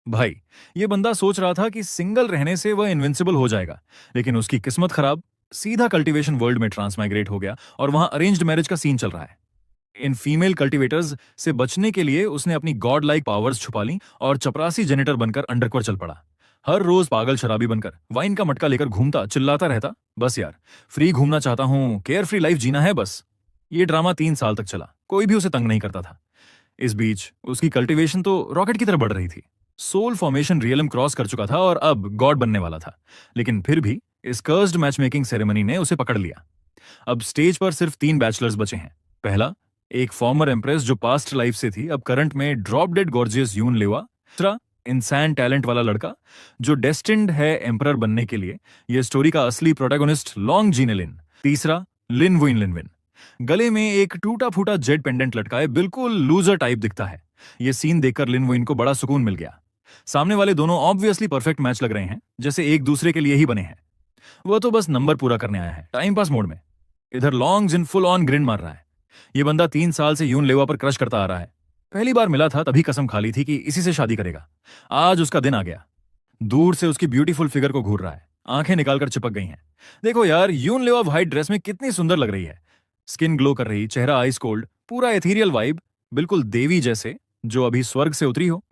भाई, ये बंदा सोच रहा था कि सिंगल रहने से वह इनविंसिबल हो जाएगा, लेकिन उसकी किस्मत खराब। सीधा कल्टीवेशन वर्ल्ड में ट्रांसमाइग्रेट हो गया और वहां अरेंज्ड मैरिज का सीन चल रहा है। इन फीमेल कल्टीवेटर्स से बचने के लिए उसने अपनी गॉड लाइक पावर्स छुपा ली और चपरासी जेनेटर बनकर अंडरकवर चल पड़ा। हर रोज पागल शराबी बनकर वाइन का मटका लेकर घूमता, चिल्लाता रहता, बस यार, फ्री घूमना चाहता हूं, केयर फ्री लाइफ जीना है बस। ये ड्रामा 3 साल तक चला, कोई भी उसे तंग नहीं करता था। इस बीच उसकी कल्टीवेशन तो रॉकेट की तरफ बढ़ रही थी। सोल फॉर्मेशन रियलम क्रॉस कर चुका था और अब गॉड बनने वाला था। लेकिन फिर भी इस कर्स्ड मैच मेकिंग सेरेमनी ने उसे पकड़ लिया। अब स्टेज पर सिर्फ 3 बैचलर्स बचे हैं। पहला, एक फॉर्मर एम्प्रेस जो पास्ट लाइफ से थी, अब करंट में ड्रॉप डेड गॉर्जियस यून लेवा। दूसरा, इंसान टैलेंट वाला लड़का जो डेस्टिन्ड है एम्परर बनने के लिए। यह स्टोरी का असली प्रोटैगनिस्ट लॉन्ग जीने लिन। तीसरा, लिन वुइन लिनविन। गले में एक टूटा फूटा जेड पेंडेंट लटकाए, बिल्कुल लूजर टाइप दिखता है। यह सीन देखकर लिन वुइन को बड़ा सुकून मिल गया। सामने वाले दोनों ऑब्वियसली परफेक्ट मैच लग रहे हैं, जैसे एक दूसरे के लिए ही बने हैं। वह तो बस नंबर पूरा करने आया है, टाइम पास मोड में। इधर Long Jin full on grin मार रहा है। यह बंदा 3 साल से यून लेवा पर क्रश करता आ रहा है। पहली बार मिला था तभी कसम खा ली थी कि इसी से शादी करेगा। आज उसका दिन आ गया। दूर से उसकी ब्यूटीफुल फिगर को घूर रहा है, आंखें निकालकर चिपक गई हैं। देखो यार, यून लेवा व्हाइट ड्रेस में कितनी सुंदर लग रही है। स्किन ग्लो कर रही, चेहरा आइस कोल्ड, पूरा एथीरियल वाइब, बिल्कुल देवी जैसे, जो अभी स्वर्ग से उतरी हो।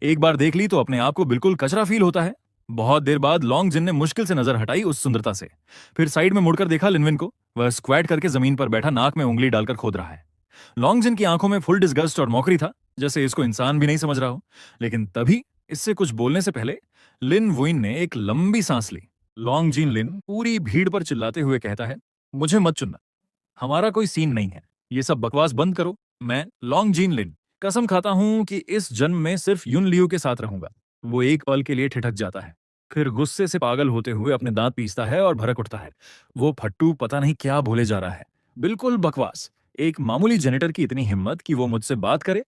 एक बार देख ली तो अपने आप को बिल्कुल कचरा फील होता है। बहुत देर बाद लॉन्ग जिन ने मुश्किल से नजर हटाई उस सुंदरता से। फिर साइड में मुड़कर देखा लिनविन को। वह स्क्वैट करके जमीन पर बैठा नाक में उंगली डालकर खोद रहा है। लॉन्ग जिन की आंखों में फुल डिस्गस्ट और मौकरी था, जैसे इसको इंसान भी नहीं समझ रहा हो। लेकिन तभी इससे कुछ बोलने से पहले लिन वुइन ने एक लंबी सांस ली। लॉन्ग जिन लिन पूरी भीड़ पर चिल्लाते हुए कहता है, मुझे मत चुनना, हमारा कोई सीन नहीं है, ये सब बकवास बंद करो। मैं लॉन्ग जीन लिन कसम खाता हूं कि इस जन्म में सिर्फ युन लियू के साथ रहूंगा। वो एक पल के लिए ठिठक जाता है, फिर गुस्से से पागल होते हुए अपने दांत पीसता है और भड़क उठता है। वो फट्टू पता नहीं क्या भूले जा रहा है। बिल्कुल बकवास। एक मामूली जेनेटर की इतनी हिम्मत कि वो मुझसे बात करे।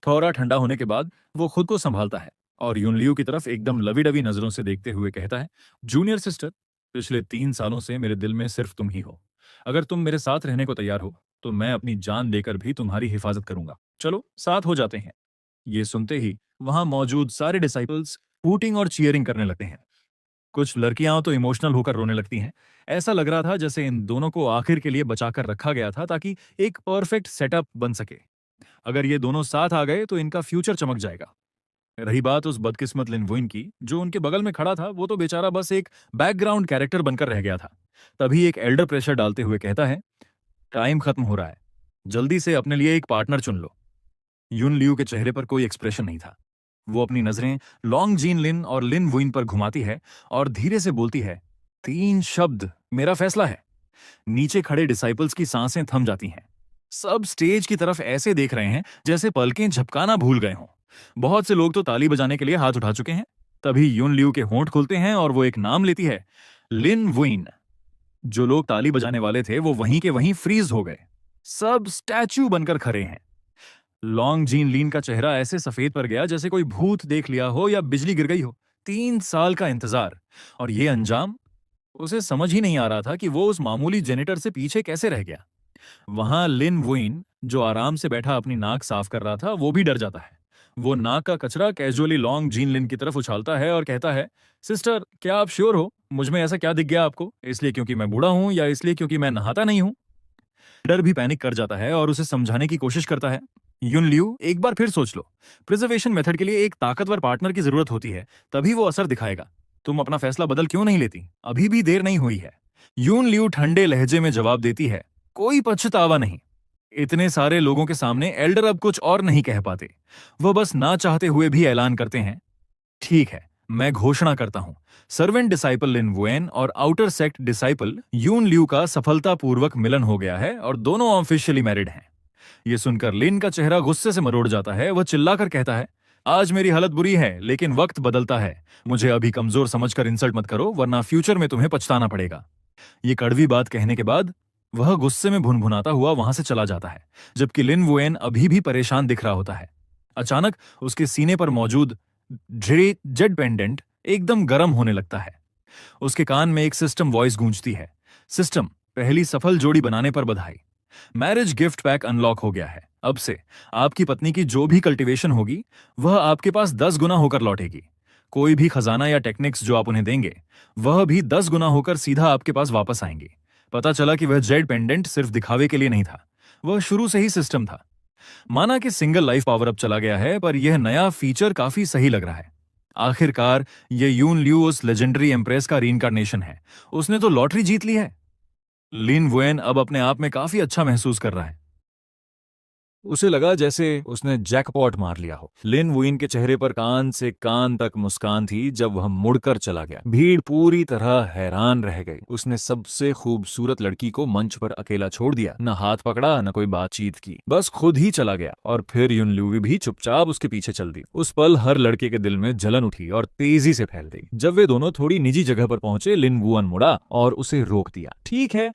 थोड़ा ठंडा होने के बाद वो खुद को संभालता है और युन लियू की तरफ एकदम लवी डवी नजरों से देखते हुए कहता है, जूनियर सिस्टर, पिछले 3 सालों से मेरे दिल में सिर्फ तुम ही हो। अगर तुम मेरे साथ रहने को तैयार हो तो मैं अपनी जान देकर भी तुम्हारी हिफाजत करूंगा। चलो साथ हो जाते हैं। ये सुनते ही वहां मौजूद सारे डिसाइपल्स हूटिंग और चीयरिंग करने लगते हैं। कुछ लड़कियां तो इमोशनल होकर रोने लगती हैं। ऐसा लग रहा था जैसे इन दोनों को आखिर के लिए बचाकर रखा गया था ताकि एक परफेक्ट सेटअप बन सके। अगर ये दोनों साथ आ गए तो इनका फ्यूचर चमक जाएगा। रही बात उस बदकिस्मत लिनवुइन की जो उनके बगल में खड़ा था, वो तो बेचारा बस एक बैकग्राउंड कैरेक्टर बनकर रह गया था। तभी एक एल्डर प्रेशर डालते हुए कहता है, टाइम खत्म हो रहा है, जल्दी से अपने लिए एक पार्टनर चुन लो। युन लियू के चेहरे पर कोई एक्सप्रेशन नहीं था। वो अपनी नजरें लॉन्ग जीन लिन और लिन वुइन पर घुमाती है और धीरे से बोलती है, 3 शब्द, मेरा फैसला है। नीचे खड़े डिसाइपल्स की सांसें थम जाती हैं। सब स्टेज की तरफ ऐसे देख रहे हैं जैसे पलकें झपकाना भूल गए हों। बहुत से लोग तो ताली बजाने के लिए हाथ उठा चुके हैं। तभी युन लियू के होंठ खुलते हैं और वो एक नाम लेती है, लिन वुइन। जो लोग ताली बजाने वाले थे वो वहीं के वहीं फ्रीज हो गए। सब स्टैच्यू बनकर खड़े हैं। लॉन्ग जीन लीन का चेहरा ऐसे सफेद पड़ गया जैसे कोई भूत देख लिया हो या बिजली गिर गई हो। 3 साल का इंतजार और ये अंजाम। उसे समझ ही नहीं आ रहा था कि वो उस मामूली जेनेटर से पीछे कैसे रह गया। वहां लिन वुइन जो आराम से बैठा अपनी नाक साफ कर रहा था, वो भी डर जाता है। वो नाक का कचरा कैजुअली लॉन्ग जीन लिन की तरफ उछालता है और कहता है, सिस्टर, क्या आप श्योर हो? मुझ में ऐसा क्या दिख गया आपको? इसलिए क्योंकि मैं बूढ़ा हूं या इसलिए क्योंकि मैं नहाता नहीं हूं? डर भी पैनिक कर जाता है और उसे समझाने की कोशिश करता है, युन लियू, एक बार फिर सोच लो। प्रिजर्वेशन मेथड के लिए एक ताकतवर पार्टनर की जरूरत होती है, तभी वो असर दिखाएगा। तुम अपना फैसला बदल क्यों नहीं लेती? अभी भी देर नहीं हुई है। युन लियू ठंडे लहजे में जवाब देती है, कोई पछतावा नहीं। इतने सारे लोगों के सामने एल्डर अब कुछ और नहीं कह पाते। वह बस ना चाहते हुए भी ऐलान करते हैं, ठीक है, मैं घोषणा करता हूं, सर्वेंट डिसाइपल लिन वुएन और आउटर सेक्ट डिसाइपल यून लियू का सफलतापूर्वक मिलन हो गया है और दोनों ऑफिशियली मैरिड हैं। यह सुनकर लिन का चेहरा गुस्से से मरोड़ जाता है। वह चिल्लाकर कहता है, आज मेरी हालत बुरी है लेकिन वक्त बदलता है। मुझे अभी कमजोर समझकर इंसल्ट मत करो, वरना फ्यूचर में तुम्हें पछताना पड़ेगा। ये कड़वी बात कहने के बाद वह गुस्से में भुनभुनाता हुआ वहां से चला जाता है, जबकि लिन वुएन अभी भी परेशान दिख रहा होता है। अचानक उसके सीने पर मौजूद जेड पेंडेंट एकदम गर्म होने लगता है। उसके कान में एक सिस्टम वॉइस गूंजती है, सिस्टम, पहली सफल जोड़ी बनाने पर बधाई। मैरिज गिफ्ट पैक अनलॉक हो गया है। अब से आपकी पत्नी की जो भी कल्टीवेशन होगी वह आपके पास 10 गुना होकर लौटेगी। कोई भी खजाना या टेक्निक्स जो आप उन्हें देंगे वह भी 10 गुना होकर सीधा आपके पास वापस आएंगे। पता चला कि वह जेड पेंडेंट सिर्फ दिखावे के लिए नहीं था, वह शुरू से ही सिस्टम था। माना कि सिंगल लाइफ पावर अप चला गया है, पर यह नया फीचर काफी सही लग रहा है। आखिरकार ये यून लियू उस लेजेंडरी एम्प्रेस का रीइंकार्नेशन है। उसने तो लॉटरी जीत ली है। लिन वुएन अब अपने आप में काफी अच्छा महसूस कर रहा है। उसे लगा जैसे उसने जैकपॉट मार लिया हो। लिन वुइन के चेहरे पर कान से कान तक मुस्कान थी जब वह मुड़कर चला गया। भीड़ पूरी तरह हैरान रह गई। उसने सबसे खूबसूरत लड़की को मंच पर अकेला छोड़ दिया, न हाथ पकड़ा न कोई बातचीत की, बस खुद ही चला गया। और फिर युन ल्यूवी भी चुपचाप उसके पीछे चल दी। उस पल हर लड़के के दिल में जलन उठी और तेजी से फैल गई। जब वे दोनों थोड़ी निजी जगह पर पहुंचे, लिन वुअन मुड़ा और उसे रोक दिया। ठीक है,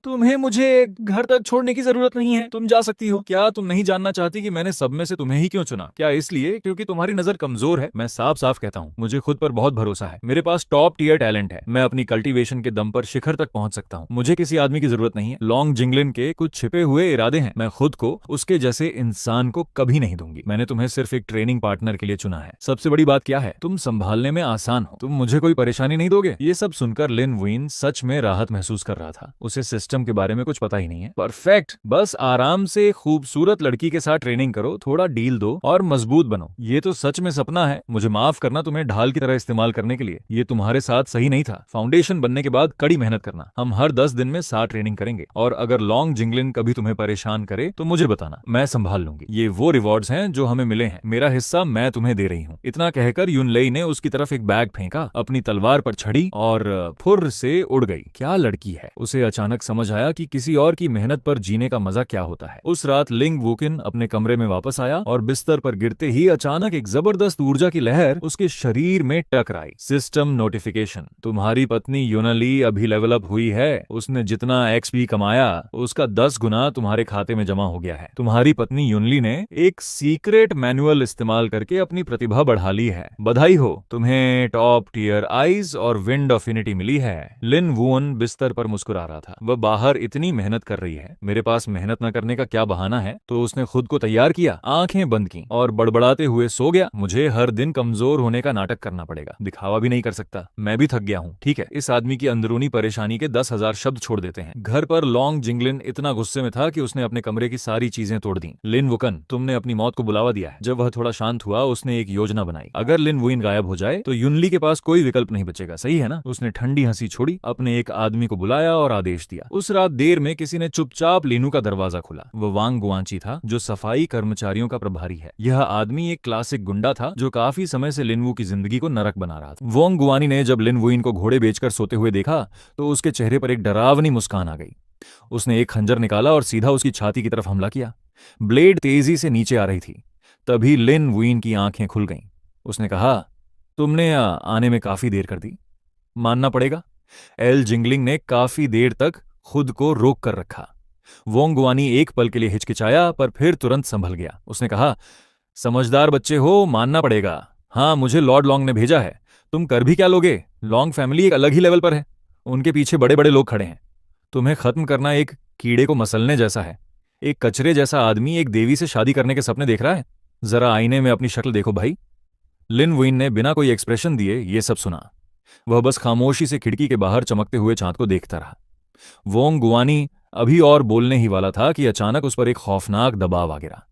तुम्हें मुझे घर तक छोड़ने की जरूरत नहीं है, तुम जा सकती हो। क्या तुम नहीं जानना चाहती कि मैंने सब में से तुम्हें ही क्यों चुना? क्या इसलिए क्योंकि तुम्हारी नजर कमजोर है? मैं साफ साफ कहता हूँ, मुझे खुद पर बहुत भरोसा है। मेरे पास टॉप टियर टैलेंट है। मैं अपनी कल्टीवेशन के दम पर शिखर तक पहुंच सकता हूँ। मुझे किसी आदमी की जरूरत नहीं है। लॉन्ग जिंगलिन के कुछ छिपे हुए इरादे हैं। मैं खुद को उसके जैसे इंसान को कभी नहीं दूंगी। मैंने तुम्हें सिर्फ एक ट्रेनिंग पार्टनर के लिए चुना है। सबसे बड़ी बात क्या है? तुम संभालने में आसान हो। तुम मुझे कोई परेशानी नहीं दोगे। ये सब सुनकर लिन वुइन सच में राहत महसूस कर रहा था। उसे सिस्टम के बारे में कुछ पता ही नहीं है। परफेक्ट, बस आराम से खूबसूरत लड़की के साथ ट्रेनिंग करो, थोड़ा डील दो और मजबूत बनो। ये तो सच में सपना है। मुझे माफ करना तुम्हें ढाल की तरह इस्तेमाल करने के लिए। ये तुम्हारे साथ सही नहीं था। फाउंडेशन बनने के बाद कड़ी मेहनत करना। हम हर 10 दिन में 7 ट्रेनिंग करेंगे और अगर लॉन्ग जिंगलिन कभी तुम्हें परेशान करे तो मुझे बताना, मैं संभाल लूंगी। ये वो रिवॉर्ड्स हैं जो हमें मिले हैं। मेरा हिस्सा मैं तुम्हें दे रही हूँ। इतना कहकर युनलेई ने उसकी तरफ एक बैग फेंका, अपनी तलवार पर छड़ी और फुर्र से उड़ गई। क्या लड़की है। उसे अचानक समझ आया कि किसी और की मेहनत पर जीने का मजा क्या होता है। उस रात लिंग वुकिन अपने कमरे में वापस आया और बिस्तर पर गिरते ही अचानक एक जबरदस्त ऊर्जा की लहर उसके शरीर में टकराई। सिस्टम नोटिफिकेशन, तुम्हारी पत्नी यूनली अभी लेवल अप हुई है। उसने जितना एक्सपी कमाया उसका 10 गुना तुम्हारे खाते में जमा हो गया है। तुम्हारी पत्नी यूनली ने एक सीक्रेट मैनुअल इस्तेमाल करके अपनी प्रतिभा बढ़ा ली है। बधाई हो, तुम्हें टॉप टियर आइज और विंड ऑफ यूनिटी मिली है। लिन वुअन बिस्तर पर मुस्कुरा रहा था। वह बाहर इतनी मेहनत कर रही है, मेरे पास मेहनत न करने का क्या बहाना है? तो उसने खुद को तैयार किया, आंखें बंद की और बड़बड़ाते हुए सो गया। मुझे हर दिन कमजोर होने का नाटक करना पड़ेगा, दिखावा भी नहीं कर सकता। मैं भी थक गया हूँ। ठीक है, इस आदमी की अंदरूनी परेशानी के 10,000 शब्द छोड़ देते हैं। घर पर लॉन्ग जिंगलिन इतना गुस्से में था कि उसने अपने कमरे की सारी चीजें तोड़ दी। लिन वुकन, तुमने अपनी मौत को बुलावा दिया है। जब वह थोड़ा शांत हुआ, उसने एक योजना बनाई। अगर लिन वुइन गायब हो जाए तो युनली के पास कोई विकल्प नहीं बचेगा, सही है ना? उसने ठंडी हंसी छोड़ी, अपने एक आदमी को बुलाया और आदेश दिया। उस रात देर में किसी ने चुपचाप लीनू का दरवाजा खोला। वह वांग गुआंची था, जो सफाई कर्मचारियों का प्रभारी है। यह आदमी एक क्लासिक गुंडा था जो काफी समय से लिनवू की जिंदगी को नरक बना रहा था। वोंग गुआनी ने जब लिन वुइन को घोड़े बेचकर सोते हुए देखा तो उसके चेहरे पर एक डरावनी मुस्कान आ गई। उसने एक खंजर निकाला और सीधा उसकी छाती की तरफ हमला किया। ब्लेड तेजी से नीचे आ रही थी। तभी लिन वुइन की आंखें खुल गईं। उसने कहा, तुमने आने में काफी देर कर दी, मानना पड़ेगा। एल जिंगलिंग ने काफी देर तक खुद को रोक कर रखा। वोंग गुआनी एक पल के लिए हिचकिचाया, पर फिर तुरंत संभल गया। उसने कहा, समझदार बच्चे हो, मानना पड़ेगा। हाँ, मुझे लॉर्ड लॉन्ग ने भेजा है। तुम कर भी क्या लोगे? लॉन्ग फैमिली एक अलग ही लेवल पर है। उनके पीछे बड़े बड़े लोग खड़े हैं। तुम्हें खत्म करना एक कीड़े को मसलने जैसा है। एक कचरे जैसा आदमी एक देवी से शादी करने के सपने देख रहा है। जरा आईने में अपनी शक्ल देखो भाई। लिन वुइन ने बिना कोई एक्सप्रेशन दिए ये सब सुना। वह बस खामोशी से खिड़की के बाहर चमकते हुए चांद को देखता रहा। वोंग गुआनी अभी और बोलने ही वाला था कि अचानक उस पर एक खौफनाक दबाव आ गिरा।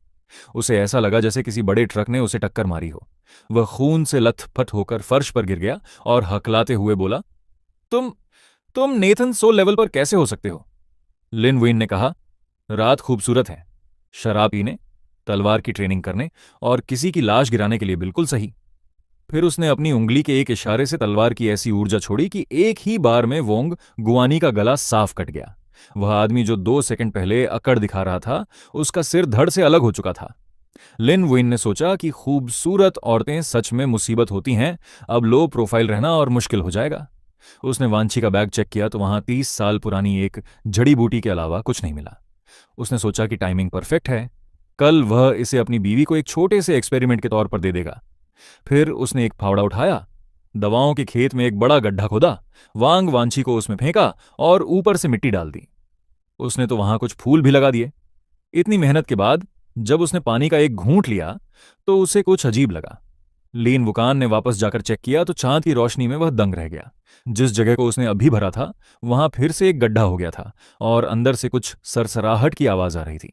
उसे ऐसा लगा जैसे किसी बड़े ट्रक ने उसे टक्कर मारी हो। वह खून से लथपथ होकर फर्श पर गिर गया और हकलाते हुए बोला, तुम नेथन सो लेवल पर कैसे हो सकते हो? लिन वुइन ने कहा, रात खूबसूरत है, शराब पीने, तलवार की ट्रेनिंग करने और किसी की लाश गिराने के लिए बिल्कुल सही। फिर उसने अपनी उंगली के एक इशारे से तलवार की ऐसी ऊर्जा छोड़ी कि एक ही बार में वोंग गुआनी का गला साफ कट गया। वह आदमी जो 2 सेकंड पहले अकड़ दिखा रहा था, उसका सिर धड़ से अलग हो चुका था। लिन वुइन ने सोचा कि खूबसूरत औरतें सच में मुसीबत होती हैं, अब लो प्रोफाइल रहना और मुश्किल हो जाएगा। उसने वांछी का बैग चेक किया तो वहां 30 साल पुरानी एक जड़ी बूटी के अलावा कुछ नहीं मिला। उसने सोचा कि टाइमिंग परफेक्ट है, कल वह इसे अपनी बीवी को एक छोटे से एक्सपेरिमेंट के तौर पर दे देगा। फिर उसने एक फावड़ा उठाया, दवाओं के खेत में एक बड़ा गड्ढा खोदा, वांग वांछी को उसमें फेंका और ऊपर से मिट्टी डाल दी। उसने तो वहां कुछ फूल भी लगा दिए। इतनी मेहनत के बाद जब उसने पानी का एक घूंट लिया तो उसे कुछ अजीब लगा। लीन वुकान ने वापस जाकर चेक किया तो चांद की रोशनी में वह दंग रह गया। जिस जगह को उसने अभी भरा था वहां फिर से एक गड्ढा हो गया था और अंदर से कुछ सरसराहट की आवाज आ रही थी।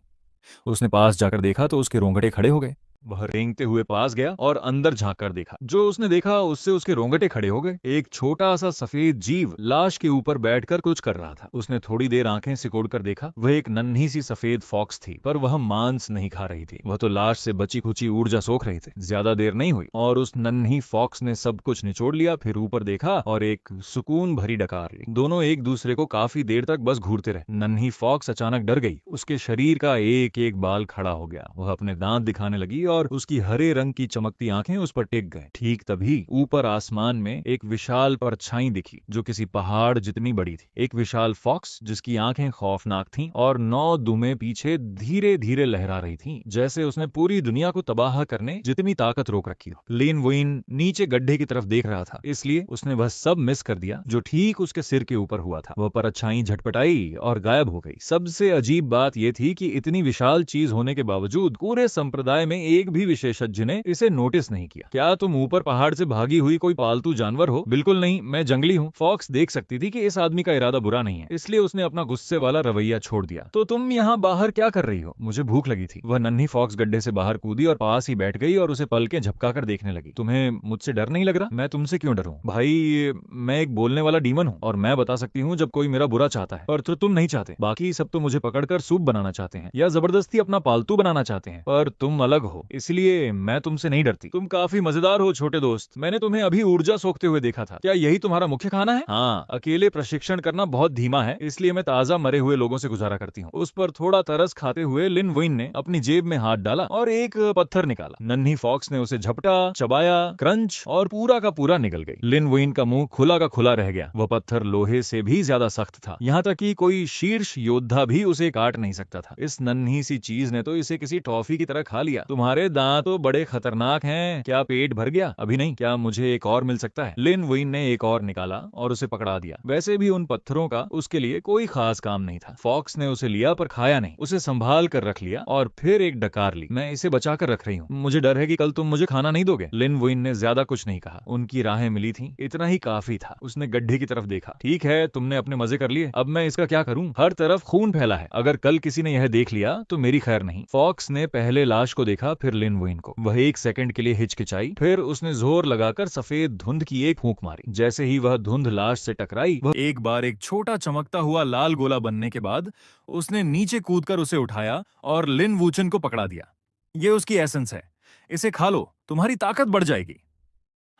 उसने पास जाकर देखा तो उसके रोंगटे खड़े हो गए। वह रेंगते हुए पास गया और अंदर झांक कर देखा। जो उसने देखा उससे उसके रोंगटे खड़े हो गए। एक छोटा सा सफेद जीव लाश के ऊपर बैठकर कुछ कर रहा था। उसने थोड़ी देर आंखें सिकोड़कर देखा। वह एक नन्ही सी सफेद फॉक्स थी, पर वह मांस नहीं खा रही थी। वह तो लाश से बची खुची ऊर्जा सोख रही थी। ज्यादा देर नहीं हुई और उस नन्ही फॉक्स ने सब कुछ निचोड़ लिया, फिर ऊपर देखा और एक सुकून भरी डकार ली। दोनों एक दूसरे को काफी देर तक बस घूरते रहे। नन्ही फॉक्स अचानक डर गई। उसके शरीर का एक एक बाल खड़ा हो गया। वह अपने दांत दिखाने लगी और उसकी हरे रंग की चमकती आंखें उस पर टिक गए। ठीक तभी ऊपर आसमान में एक विशाल परछाई दिखी जो किसी पहाड़ जितनी बड़ी थी। एक विशाल फॉक्स जिसकी आंखें खौफनाक थीं और 9 दुमें पीछे धीरे धीरे लहरा रही थीं, जैसे उसने पूरी दुनिया को तबाह करने जितनी ताकत रोक रखी हो। लिन वुइन नीचे गड्ढे की तरफ देख रहा था, इसलिए उसने वह सब मिस कर दिया जो ठीक उसके सिर के ऊपर हुआ था। वह परछाई झटपटाई और गायब हो गई। सबसे अजीब बात यह थी कि इतनी विशाल चीज होने के बावजूद पूरे संप्रदाय में एक भी विशेषज्ञ ने इसे नोटिस नहीं किया। क्या तुम ऊपर पहाड़ से भागी हुई कोई पालतू जानवर हो? बिल्कुल नहीं, मैं जंगली हूँ। फॉक्स देख सकती थी कि इस आदमी का इरादा बुरा नहीं है, इसलिए उसने अपना गुस्से वाला रवैया छोड़ दिया। तो तुम यहाँ बाहर क्या कर रही हो? मुझे भूख लगी थी। वह नन्ही फॉक्स गड्ढे से बाहर कूदी और पास ही बैठ गई और उसे पलकें झपकाकर देखने लगी। तुम्हें मुझसे डर नहीं लग रहा? मैं तुमसे क्यों डरूं? भाई, मैं एक बोलने वाला डीमन हूँ और मैं बता सकती हूँ जब कोई मेरा बुरा चाहता है, पर तुम नहीं चाहते। बाकी सब तो मुझे पकड़कर सूप बनाना चाहते हैं या जबरदस्ती अपना पालतू बनाना चाहते हैं, पर तुम अलग हो, इसलिए मैं तुमसे नहीं डरती। तुम काफी मजेदार हो छोटे दोस्त। मैंने तुम्हें अभी ऊर्जा सोखते हुए देखा था। क्या यही तुम्हारा मुख्य खाना है? हाँ, अकेले प्रशिक्षण करना बहुत धीमा है, इसलिए मैं ताजा मरे हुए लोगों से गुजारा करती हूँ। उस पर थोड़ा तरस खाते हुए लिन वुइन ने अपनी जेब में हाथ डाला और एक पत्थर निकाला। नन्ही फॉक्स ने उसे झपटा, चबाया, क्रंच और पूरा का पूरा निगल गई। लिन वुइन का मुंह खुला का खुला रह गया। वह पत्थर लोहे से भी ज्यादा सख्त था, यहाँ तक कि कोई शीर्ष योद्धा भी उसे काट नहीं सकता था। इस नन्ही सी चीज ने तो इसे किसी टॉफी की तरह खा लिया। तुम्हारे दांत तो बड़े खतरनाक हैं। क्या पेट भर गया? अभी नहीं। क्या मुझे एक और मिल सकता है? लिन वुइन ने एक और निकाला और उसे पकड़ा दिया। वैसे भी उन पत्थरों का उसके लिए कोई खास काम नहीं था। फॉक्स ने उसे लिया पर खाया नहीं, उसे संभाल कर रख लिया और फिर एक डकार ली। मैं इसे बचा कर रख रही हूँ, मुझे डर है कि कल तुम मुझे खाना नहीं दोगे। लिन वुइन ने ज्यादा कुछ नहीं कहा। उनकी राहें मिली थी, इतना ही काफी था। उसने गड्ढे की तरफ देखा। ठीक है, तुमने अपने मजे कर लिए, अब मैं इसका क्या करूं? हर तरफ खून फैला है। अगर कल किसी ने यह देख लिया तो मेरी खैर नहीं। फॉक्स ने पहले लाश को देखा, फिर लिन वुइन को। वह एक सेकंड के लिए हिचकिचाई, फिर उसने जोर लगाकर सफेद धुंध की एक फूंक मारी। जैसे ही वह धुंध लाश से टकराई, वह एक बार एक छोटा चमकता हुआ लाल गोला बनने के बाद उसने नीचे कूदकर उसे उठाया और लिन वूचन को पकड़ा दिया। ये उसकी एसेंस है, इसे खा लो, तुम्हारी ताकत बढ़ जाएगी।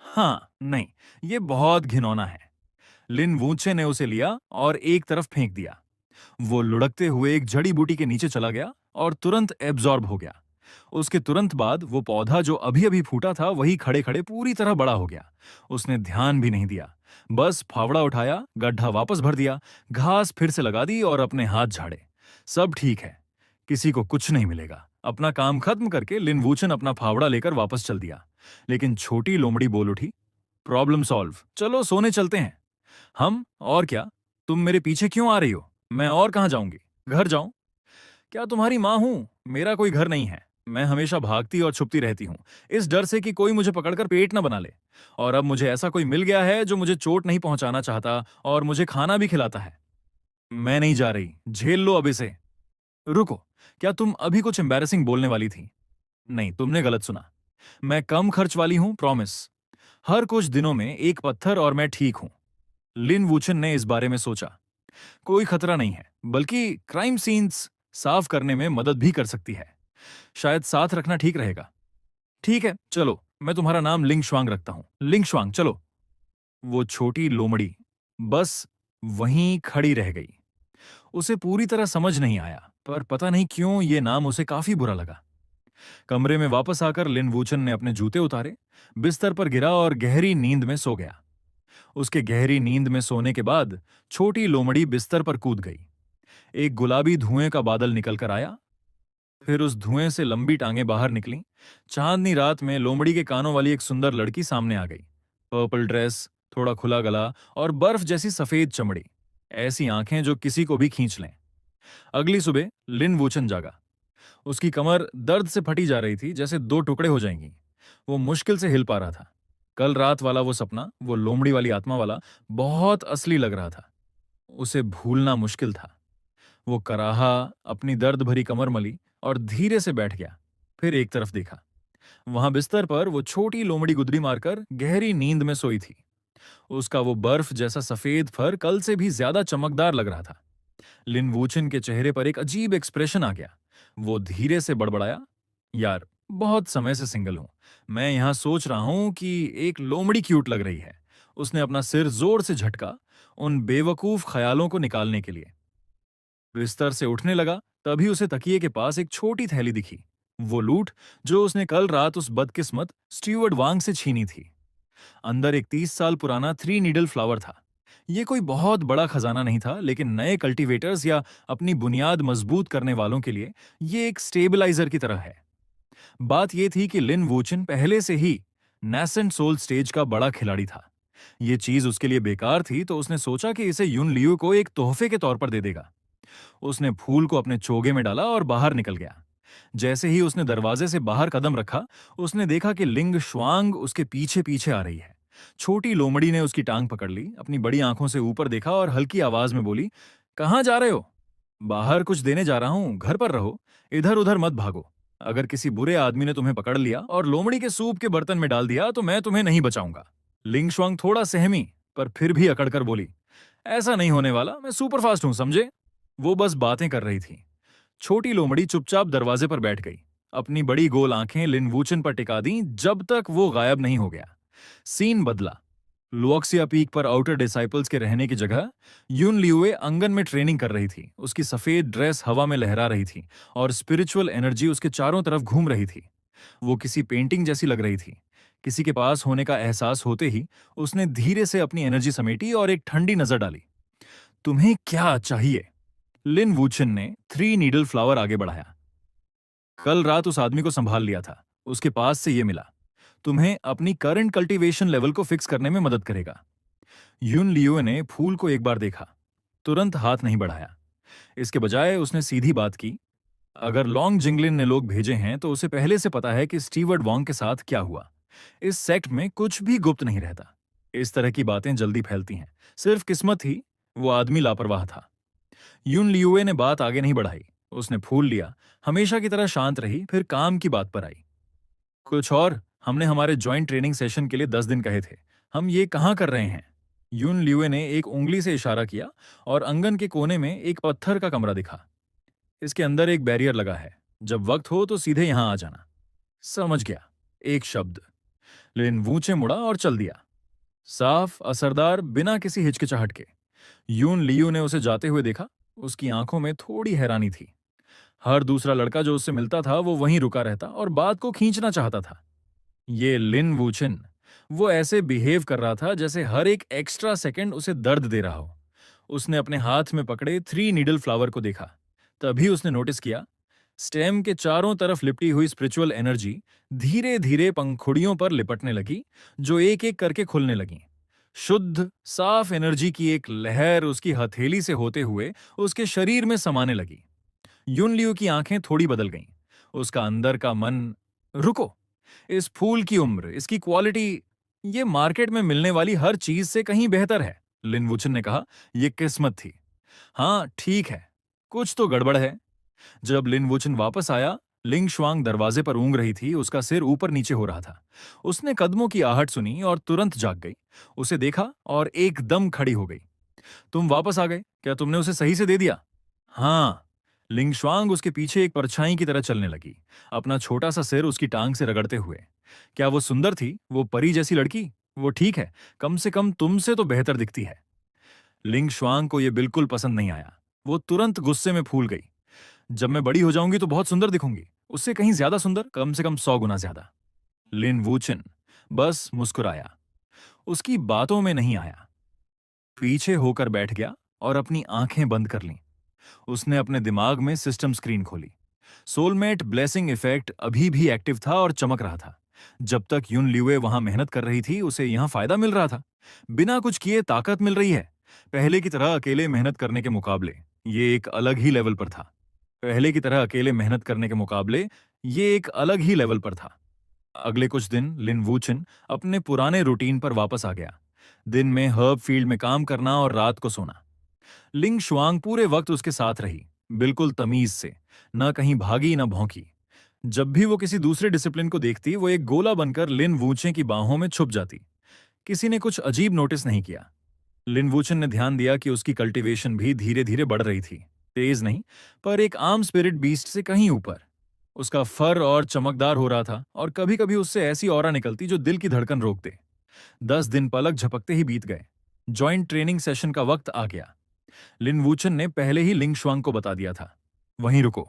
हाँ, नहीं, ये बहुत घिनौना है। लिन वूचे ने उसे लिया और एक तरफ फेंक दिया। वो लुढ़कते हुए एक जड़ी बूटी के नीचे चला गया और तुरंत एब्जॉर्ब हो गया। उसके तुरंत बाद वो पौधा जो अभी अभी फूटा था वही खड़े खड़े पूरी तरह बड़ा हो गया। उसने ध्यान भी नहीं दिया, बस फावड़ा उठाया, गड्ढा वापस भर दिया, घास फिर से लगा दी और अपने हाथ झाड़े। सब ठीक है, किसी को कुछ नहीं मिलेगा। अपना काम खत्म करके लिन वूचन अपना फावड़ा लेकर वापस चल दिया। लेकिन छोटी लोमड़ी बोल उठी, प्रॉब्लम सॉल्व, चलो सोने चलते हैं। हम? और क्या? तुम मेरे पीछे क्यों आ रही हो? मैं और कहाँ जाऊंगी? घर जाऊं? क्या तुम्हारी माँ हूं? मेरा कोई घर नहीं है। मैं हमेशा भागती और छुपती रहती हूँ, इस डर से कि कोई मुझे पकड़कर पेट न बना ले। और अब मुझे ऐसा कोई मिल गया है जो मुझे चोट नहीं पहुंचाना चाहता और मुझे खाना भी खिलाता है। मैं नहीं जा रही, झेल लो अब इसे। रुको, क्या तुम अभी कुछ एम्बैरेसिंग बोलने वाली थी? नहीं, तुमने गलत सुना। मैं कम खर्च वाली हूं, प्रॉमिस। हर कुछ दिनों में एक पत्थर और मैं ठीक हूं। लिन वूचन ने इस बारे में सोचा। कोई खतरा नहीं है, बल्कि क्राइम सीन्स साफ करने में मदद भी कर सकती है। शायद साथ रखना ठीक रहेगा। ठीक है, चलो, मैं तुम्हारा नाम लिंग श्वांग रखता हूं। लिंग श्वांग, चलो। वो छोटी लोमड़ी बस वहीं खड़ी रह गई। उसे पूरी तरह समझ नहीं आया, पर पता नहीं क्यों ये नाम उसे काफी बुरा लगा। कमरे में वापस आकर लिन वूचन ने अपने जूते उतारे, बिस्तर पर गिरा और गहरी नींद में सो गया। उसके गहरी नींद में सोने के बाद छोटी लोमड़ी बिस्तर पर कूद गई। एक गुलाबी धुएं का बादल निकल कर आया, फिर उस धुएं से लंबी टांगें बाहर निकलीं। चांदनी रात में लोमड़ी के कानों वाली एक सुंदर लड़की सामने आ गई। पर्पल ड्रेस, थोड़ा खुला गला और बर्फ जैसी सफेद चमड़ी, ऐसी आंखें जो किसी को भी खींच लें। अगली सुबह लिन वूचन जागा। उसकी कमर दर्द से फटी जा रही थी, जैसे दो टुकड़े हो जाएंगी। वो मुश्किल से हिल पा रहा था। कल रात वाला वो सपना, वो लोमड़ी वाली आत्मा वाला, बहुत असली लग रहा था। उसे भूलना मुश्किल था। वो कराहा, अपनी दर्द भरी कमर मली और धीरे से बैठ गया। फिर एक तरफ देखा। वहां बिस्तर पर वो छोटी लोमड़ी गुदरी मारकर गहरी नींद में सोई थी। उसका वो बर्फ जैसा सफेद फर कल से भी ज्यादा चमकदार लग रहा था। लिन वूचिन के चेहरे पर एक अजीब एक्सप्रेशन आ गया। वो धीरे से बड़बड़ाया, यार, बहुत समय से सिंगल हूं। मैं यहां सोच रहा हूं कि एक लोमड़ी क्यूट लग रही है। उसने अपना सिर जोर से झटका, उन बेवकूफ ख्यालों को निकालने के लिए। बिस्तर से उठने लगा, तभी उसे तकिए के पास एक छोटी थैली दिखी। वो लूट जो उसने कल रात उस बदकिस्मत स्टीवर्ड वांग से छीनी थी। अंदर एक 30 साल पुराना 3 नीडल फ्लावर था। ये कोई बहुत बड़ा खजाना नहीं था, लेकिन नए कल्टीवेटर्स या अपनी बुनियाद मजबूत करने वालों के लिए ये एक स्टेबलाइजर की तरह है। बात यह थी कि लिन वूचिन पहले से ही नेसेंट सोल स्टेज का बड़ा खिलाड़ी था। ये चीज उसके लिए बेकार थी, तो उसने सोचा कि इसे यून लियू को एक तोहफे के तौर पर दे देगा। उसने फूल को अपने चोगे में डाला और बाहर निकल गया। जैसे ही उसने दरवाजे से बाहर कदम रखा, उसने देखा कि लिंग श्वांग उसके पीछे पीछे आ रही है। छोटी लोमड़ी ने उसकी टांग पकड़ ली, अपनी बड़ी आंखों से ऊपर देखा और हल्की आवाज में बोली, कहाँ जा रहे हो? बाहर कुछ देने जा रहा हूं, घर पर रहो, इधर उधर मत भागो। अगर किसी बुरे आदमी ने तुम्हें पकड़ लिया और लोमड़ी के सूप के बर्तन में डाल दिया तो मैं तुम्हें नहीं बचाऊंगा। लिंग श्वांग थोड़ा सहमी, पर फिर भी अकड़कर बोली, ऐसा नहीं होने वाला, मैं सुपर फास्ट हूं, समझे? वो बस बातें कर रही थी। छोटी लोमड़ी चुपचाप दरवाजे पर बैठ गई। अपनी बड़ी गोल आंखें लिन वूचन पर टिका दी जब तक वो गायब नहीं हो गया। सीन बदला। लुओक्सिया पीक पर आउटर डिसाइपल्स के रहने की जगह यून लियुए आंगन में ट्रेनिंग कर रही थी। उसकी सफेद ड्रेस हवा में लहरा रही थी और स्पिरिचुअल एनर्जी उसके चारों तरफ घूम रही थी। वो किसी पेंटिंग जैसी लग रही थी। किसी के पास होने का एहसास होते ही उसने धीरे से अपनी एनर्जी समेटी और एक ठंडी नजर डाली। तुम्हें क्या चाहिए? लिन वूचन ने 3 नीडल फ्लावर आगे बढ़ाया। कल रात उस आदमी को संभाल लिया था, उसके पास से ये मिला। तुम्हें अपनी करंट कल्टीवेशन लेवल को फिक्स करने में मदद करेगा। यून लियो ने फूल को एक बार देखा, तुरंत हाथ नहीं बढ़ाया। इसके बजाय उसने सीधी बात की, अगर लॉन्ग जिंगलिन ने लोग भेजे हैं तो उसे पहले से पता है कि स्टीवर्ड वॉन्ग के साथ क्या हुआ। इस सेक्ट में कुछ भी गुप्त नहीं रहता। इस तरह की बातें जल्दी फैलती हैं। सिर्फ किस्मत ही, वो आदमी लापरवाह था। यून लियुए ने बात आगे नहीं बढ़ाई। उसने फूल लिया, हमेशा की तरह शांत रही, फिर काम की बात पर आई। कुछ और, हमने हमारे जॉइंट ट्रेनिंग सेशन के लिए 10 दिन कहे थे। हम ये कहाँ कर रहे हैं? यून लियुए ने एक उंगली से इशारा किया और आंगन के कोने में एक पत्थर का कमरा दिखा। इसके अंदर एक बैरियर लगा है। जब वक्त हो तो सीधे यहां आ जाना। समझ गया, एक शब्द। लेकिन वूचे मुड़ा और चल दिया, साफ, असरदार, बिना किसी हिचकिचाहट के। यून लियू ने उसे जाते हुए देखा। उसकी आंखों में थोड़ी हैरानी थी। हर दूसरा लड़का जो उससे मिलता था वो वहीं रुका रहता और बात को खींचना चाहता था। ये लिन वूचिन, वो ऐसे बिहेव कर रहा था जैसे हर एक एक्स्ट्रा सेकंड उसे दर्द दे रहा हो। उसने अपने हाथ में पकड़े 3 नीडल फ्लावर को देखा। तभी उसने नोटिस किया, स्टेम के चारों तरफ लिपटी हुई स्पिरिचुअल एनर्जी धीरे धीरे पंखुड़ियों पर लिपटने लगी, जो एक एक करके खुलने लगी। शुद्ध, साफ एनर्जी की एक लहर उसकी हथेली से होते हुए उसके शरीर में समाने लगी। युन लियू की आंखें थोड़ी बदल गईं। उसका अंदर का मन, रुको, इस फूल की उम्र, इसकी क्वालिटी, ये मार्केट में मिलने वाली हर चीज से कहीं बेहतर है। लिन वुचन ने कहा, यह किस्मत थी। हाँ ठीक है, कुछ तो गड़बड़ है। जब लिन वुचन वापस आया, लिंग श्वांग दरवाजे पर ऊँग रही थी। उसका सिर ऊपर नीचे हो रहा था। उसने कदमों की आहट सुनी और तुरंत जाग गई। उसे देखा और एकदम खड़ी हो गई। तुम वापस आ गए? क्या तुमने उसे सही से दे दिया? हाँ। लिंग श्वांग उसके पीछे एक परछाई की तरह चलने लगी, अपना छोटा सा सिर उसकी टांग से रगड़ते हुए। क्या वो सुंदर थी, वो परी जैसी लड़की? वो ठीक है, कम से कम तुमसे तो बेहतर दिखती है। लिंग श्वांग को यह बिल्कुल पसंद नहीं आया। वो तुरंत गुस्से में फूल गई। जब मैं बड़ी हो जाऊंगी तो बहुत सुंदर दिखूंगी, उससे कहीं ज्यादा सुंदर, कम से कम 100 गुना ज्यादा। लिन वूचिन बस मुस्कुराया, उसकी बातों में नहीं आया। पीछे होकर बैठ गया और अपनी आंखें बंद कर लीं। उसने अपने दिमाग में सिस्टम स्क्रीन खोली। सोलमेट ब्लेसिंग इफेक्ट अभी भी एक्टिव था और चमक रहा था। जब तक युन लिवे वहां मेहनत कर रही थी, उसे यहां फायदा मिल रहा था। बिना कुछ किए ताकत मिल रही है। पहले की तरह अकेले मेहनत करने के मुकाबले ये एक अलग ही लेवल पर था। पहले की तरह अकेले मेहनत करने के मुकाबले ये एक अलग ही लेवल पर था। अगले कुछ दिन लिन वूचन अपने पुराने रूटीन पर वापस आ गया। दिन में हर्ब फील्ड में काम करना और रात को सोना। लिंग शुआंग पूरे वक्त उसके साथ रही, बिल्कुल तमीज से, न कहीं भागी न भौंकी। जब भी वो किसी दूसरे डिसिप्लिन को देखती, वो एक गोला बनकर लिन वूचे की बाहों में छुप जाती। किसी ने कुछ अजीब नोटिस नहीं किया। लिन वूचन ने ध्यान दिया कि उसकी कल्टीवेशन भी धीरे धीरे बढ़ रही थी। तेज नहीं, पर एक आम स्पिरिट बीस्ट से कहीं ऊपर। उसका फर और चमकदार हो रहा था, और कभी कभी उससे ऐसी ऑरा निकलती जो दिल की धड़कन रोक दे। 10 दिन पलक झपकते ही बीत गए। जॉइंट ट्रेनिंग सेशन का वक्त आ गया। लिन वूचन ने पहले ही लिंग शुआंग को बता दिया था, वहीं रुको।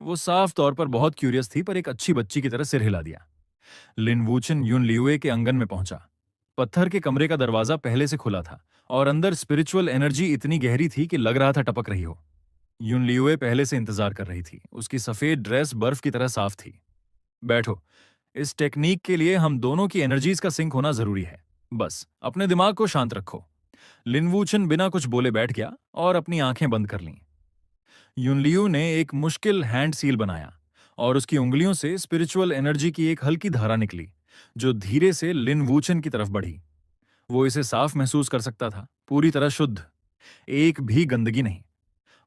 वो साफ तौर पर बहुत क्यूरियस थी, पर एक अच्छी बच्ची की तरह सिर हिला दिया। लिन वूचन यून लियुए के आंगन में पहुंचा। पत्थर के कमरे का दरवाजा पहले से खुला था, और अंदर स्पिरिचुअल एनर्जी इतनी गहरी थी कि लग रहा था टपक रही हो। यून लियुए पहले से इंतजार कर रही थी। उसकी सफेद ड्रेस बर्फ की तरह साफ थी। बैठो। इस टेक्निक के लिए हम दोनों की एनर्जीज का सिंक होना जरूरी है। बस अपने दिमाग को शांत रखो। लिन वूचन बिना कुछ बोले बैठ गया और अपनी आंखें बंद कर लीं। युनलियू ने एक मुश्किल हैंड सील बनाया, और उसकी उंगलियों से स्पिरिचुअल एनर्जी की एक हल्की धारा निकली, जो धीरे से लिन वूचन की तरफ बढ़ी। वो इसे साफ महसूस कर सकता था, पूरी तरह शुद्ध, एक भी गंदगी नहीं।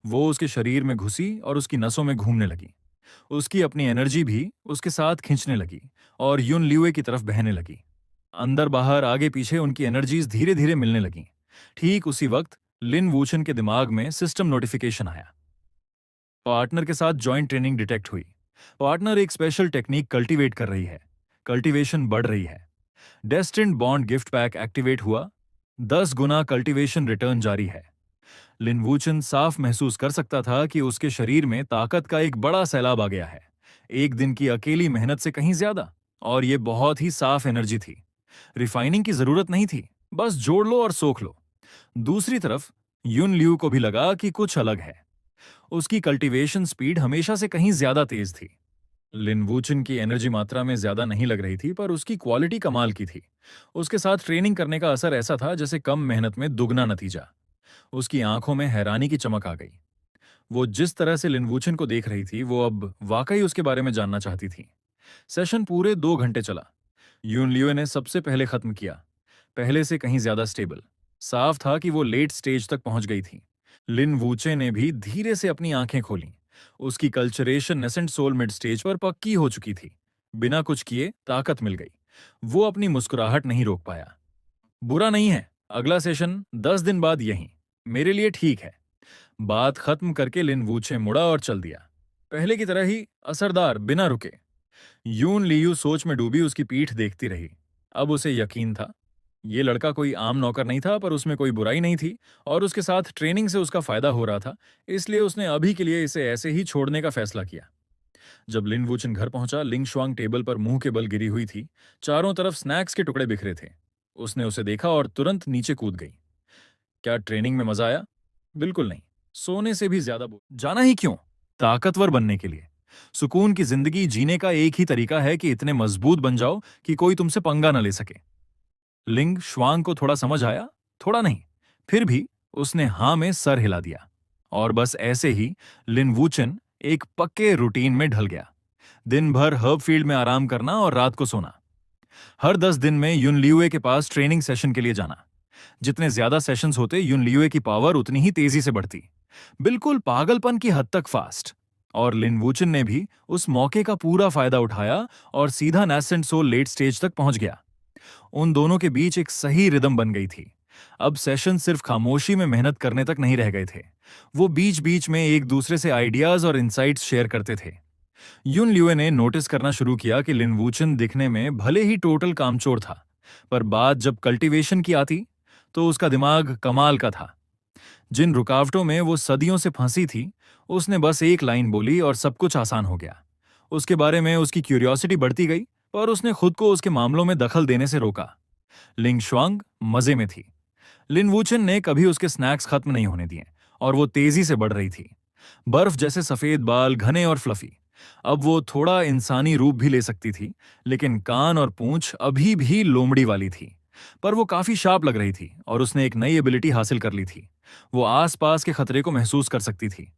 वो उसके शरीर में घुसी और उसकी नसों में घूमने लगी। उसकी अपनी एनर्जी भी उसके साथ खींचने लगी और युन लियुए की तरफ बहने लगी। अंदर बाहर आगे पीछे उनकी एनर्जीज धीरे धीरे मिलने लगीं। ठीक उसी वक्त लिन वूचन के दिमाग में सिस्टम नोटिफिकेशन आया। पार्टनर के साथ जॉइंट ट्रेनिंग डिटेक्ट हुई। पार्टनर एक स्पेशल टेक्निक कल्टीवेट कर रही है। कल्टीवेशन बढ़ रही है। Destined bond gift pack activate हुआ। 10 गुना कल्टीवेशन रिटर्न जारी है। लिन वूचन साफ महसूस कर सकता था कि उसके शरीर में ताकत का एक बड़ा सैलाब आ गया है, एक दिन की अकेली मेहनत से कहीं ज्यादा। और ये बहुत ही साफ एनर्जी थी। रिफाइनिंग की जरूरत नहीं थी, बस जोड़ लो और सोख लो। दूसरी तरफ युन लियू को भी लगा कि कुछ अलग है। उसकी कल्टीवेशन स्पीड हमेशा से कहीं ज्यादा तेज थी। लिन वूचन की एनर्जी मात्रा में ज्यादा नहीं लग रही थी, पर उसकी क्वालिटी कमाल की थी। उसके साथ ट्रेनिंग करने का असर ऐसा था जैसे कम मेहनत में दुगना नतीजा। उसकी आंखों में हैरानी की चमक आ गई। वो जिस तरह से लिन वूचन को देख रही थी, वो अब वाकई उसके बारे में जानना चाहती थी। सेशन पूरे 2 घंटे चला। यून लियो ने सबसे पहले खत्म किया, पहले से कहीं ज्यादा स्टेबल। साफ था कि वो लेट स्टेज तक पहुंच गई थी। लिन वूचे ने भी धीरे से अपनी आंखें खोलीं। उसकी culturation nascent soul mid stage पर पक्की हो चुकी थी। बिना कुछ किए ताकत मिल गई। वो अपनी मुस्कुराहट नहीं रोक पाया। बुरा नहीं है, अगला सेशन 10 दिन बाद यहीं, मेरे लिए ठीक है। बात खत्म करके लिन वूचे मुड़ा और चल दिया, पहले की तरह ही असरदार, बिना रुके। यून लियू सोच में डूबी उसकी पीठ देखती रही। अब उसे यकीन था, ये लड़का कोई आम नौकर नहीं था, पर उसमें कोई बुराई नहीं थी, और उसके साथ ट्रेनिंग से उसका फायदा हो रहा था। इसलिए उसने अभी के लिए इसे ऐसे ही छोड़ने का फैसला किया। जब लिन वूचन घर पहुंचा, लिंग शुआंग टेबल पर मुंह के बल गिरी हुई थी। चारों तरफ स्नैक्स के टुकड़े बिखरे थे। उसने उसे देखा और तुरंत नीचे कूद गई। क्या ट्रेनिंग में मजा आया? बिल्कुल नहीं। सोने से भी ज्यादा जाना ही क्यों? ताकतवर बनने के लिए। सुकून की जिंदगी जीने का एक ही तरीका है कि इतने मजबूत बन जाओ कि कोई तुमसे पंगा न ले सके। लिंग श्वांग को थोड़ा समझ आया, थोड़ा नहीं। फिर भी उसने हां में सर हिला दिया। और बस ऐसे ही लिन वूचन एक पक्के रूटीन में ढल गया। दिन भर हर्ब फील्ड में आराम करना और रात को सोना। हर 10 दिन में युन लियुए के पास ट्रेनिंग सेशन के लिए जाना। जितने ज्यादा सेशंस होते, युन लियुए की पावर उतनी ही तेजी से बढ़ती। बिल्कुल पागलपन की हद तक फास्ट। और लिन वूचन ने भी उस मौके का पूरा फायदा उठाया और सीधा नेसेंट सोल लेट स्टेज तक पहुंच गया। उन दोनों के बीच एक सही रिदम बन गई थी। अब सेशन सिर्फ खामोशी में मेहनत करने तक नहीं रह गए थे। वो बीच बीच में एक दूसरे से आइडियाज और इंसाइट्स शेयर करते थे। युन लियुए ने नोटिस करना शुरू किया कि लिन वूचन दिखने में भले ही टोटल कामचोर था, पर बात जब कल्टीवेशन की आती तो उसका दिमाग कमाल का था। जिन रुकावटों में वो सदियों से फंसी थी, उसने बस एक लाइन बोली और सब कुछ आसान हो गया। उसके बारे में उसकी क्यूरियोसिटी बढ़ती गई, पर उसने खुद को उसके मामलों में दखल देने से रोका। लिंग शुआंग मजे में थी। लिन वूचन ने कभी उसके स्नैक्स खत्म नहीं होने दिए, और वो तेजी से बढ़ रही थी। बर्फ जैसे सफेद बाल, घने और फ्लफी। अब वो थोड़ा इंसानी रूप भी ले सकती थी, लेकिन कान और पूंछ अभी भी लोमड़ी वाली थी। पर वो काफी शार्प लग रही थी, और उसने एक नई एबिलिटी हासिल कर ली थी। वो आसपास के खतरे को महसूस कर सकती थी।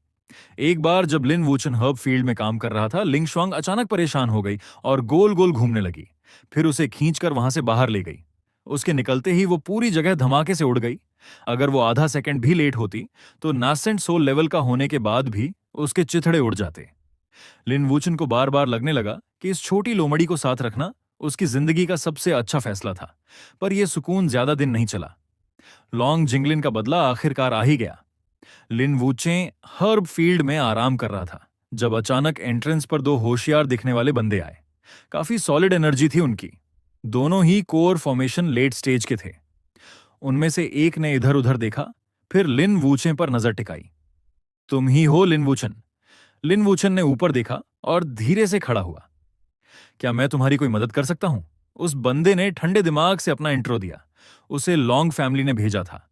एक बार जब लिन वूचन हर्ब फील्ड में काम कर रहा था, लिंग शुआंग अचानक परेशान हो गई और गोल गोल घूमने लगी। फिर उसे खींचकर वहां से बाहर ले गई। उसके निकलते ही वो पूरी जगह धमाके से उड़ गई। अगर वो आधा सेकंड भी लेट होती तो नासेंट सोल लेवल का होने के बाद भी उसके चिथड़े उड़ जाते। लिन वूचन को बार बार लगने लगा कि इस छोटी लोमड़ी को साथ रखना उसकी जिंदगी का सबसे अच्छा फैसला था। पर यह सुकून ज्यादा दिन नहीं चला। लॉन्ग जिंगलिन का बदला आखिरकार आ ही गया। लिन वूचे हर्ब फील्ड में आराम कर रहा था जब अचानक एंट्रेंस पर दो होशियार दिखने वाले बंदे आए। काफी सॉलिड एनर्जी थी उनकी। दोनों ही कोर फॉर्मेशन लेट स्टेज के थे। उनमें से एक ने इधर उधर देखा, फिर लिन वूचे पर नजर टिकाई। तुम ही हो लिन वूचन। लिन वूचन ने ऊपर देखा और धीरे से खड़ा हुआ। क्या मैं तुम्हारी कोई मदद कर सकता हूं? उस बंदे ने ठंडे दिमाग से अपना इंट्रो दिया। उसे लॉन्ग फैमिली ने भेजा था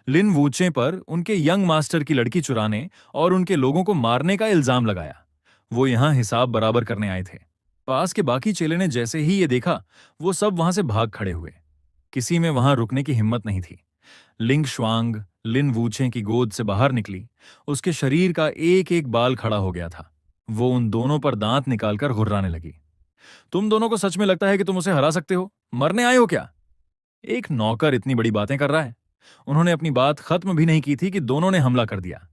लिन वूचे पर उनके यंग मास्टर की लड़की चुराने और उनके लोगों को मारने का इल्जाम लगाया। वो यहां हिसाब बराबर करने आए थे। पास के बाकी चेले ने जैसे ही ये देखा, वो सब वहां से भाग खड़े हुए। किसी में वहां रुकने की हिम्मत नहीं थी। लिंग शुआंग लिन वूचे की गोद से बाहर निकली। उसके शरीर का एक एक बाल खड़ा हो गया था। वो उन दोनों पर दांत निकालकर घुर्राने लगी। तुम दोनों को सच में लगता है कि तुम उसे हरा सकते हो? मरने आए हो क्या? एक नौकर इतनी बड़ी बातें कर रहा है। उन्होंने अपनी बात खत्म भी नहीं की थी कि दोनों ने हमला कर दिया।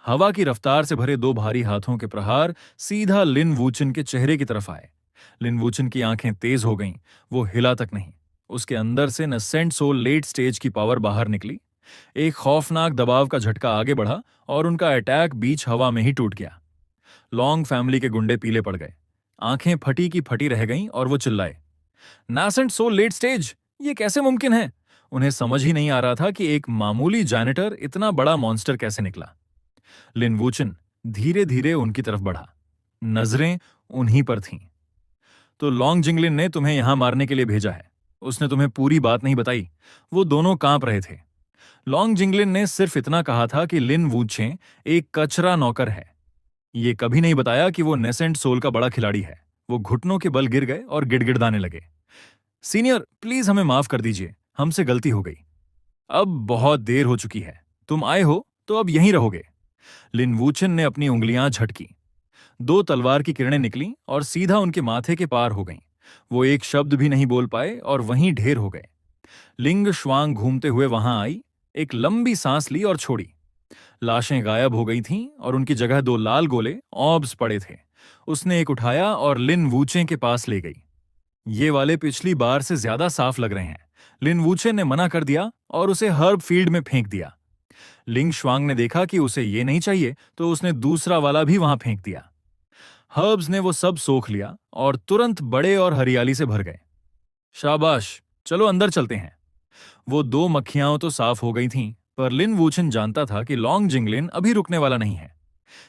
हवा की रफ्तार से भरे दो भारी हाथों के प्रहार सीधा लिन वूचन के चेहरे की तरफ आए। लिन वूचन की आंखें तेज हो गईं। वो हिला तक नहीं। उसके अंदर से नसेंट सोल लेट स्टेज की पावर बाहर निकली। एक खौफनाक दबाव का झटका आगे बढ़ा और उनका अटैक बीच हवा में ही टूट गया। लॉन्ग फैमिली के गुंडे पीले पड़ गए। आंखें फटी की फटी रह गईं और वो चिल्लाए, नासेंट सोल लेट स्टेज, ये कैसे मुमकिन है? उन्हें समझ ही नहीं आ रहा था कि एक मामूली जैनिटर इतना बड़ा मॉन्स्टर कैसे निकला। लिन वूचन धीरे धीरे उनकी तरफ बढ़ा। नजरें उन्हीं पर थीं। तो लॉन्ग जिंगलिन ने तुम्हें यहां मारने के लिए भेजा है। उसने तुम्हें पूरी बात नहीं बताई। वो दोनों कांप रहे थे। लॉन्ग जिंगलिन ने सिर्फ इतना कहा था कि लिन वूचे एक कचरा नौकर है। ये कभी नहीं बताया कि वो नेसेंट सोल का बड़ा खिलाड़ी है। वो घुटनों के बल गिर गए और गिड़गिड़ाने लगे। सीनियर, प्लीज हमें माफ कर दीजिए, हमसे गलती हो गई। अब बहुत देर हो चुकी है। तुम आए हो तो अब यहीं रहोगे। लिन वूचन ने अपनी उंगलियां झटकी। दो तलवार की किरणें निकलीं और सीधा उनके माथे के पार हो गईं। वो एक शब्द भी नहीं बोल पाए और वहीं ढेर हो गए। लिंग श्वांग घूमते हुए वहां आई, एक लंबी सांस ली और छोड़ी। लाशें गायब हो गई थीं और उनकी जगह दो लाल गोले ऑब्स पड़े थे। उसने एक उठाया और लिन वूचे के पास ले गई। ये वाले पिछली बार से ज्यादा साफ लग रहे हैं। लिन वूचे ने मना कर दिया और उसे हर्ब फील्ड में फेंक दिया। लिंग श्वांग ने देखा कि उसे ये नहीं चाहिए तो उसने दूसरा वाला भी वहां फेंक दिया। हर्ब्स ने वो सब सोख लिया और तुरंत बड़े और हरियाली से भर गए। शाबाश, चलो अंदर चलते हैं। वो दो मक्खियां तो साफ हो गई थीं, पर लिन वूचन जानता था कि लॉन्ग जिंगलिन अभी रुकने वाला नहीं है।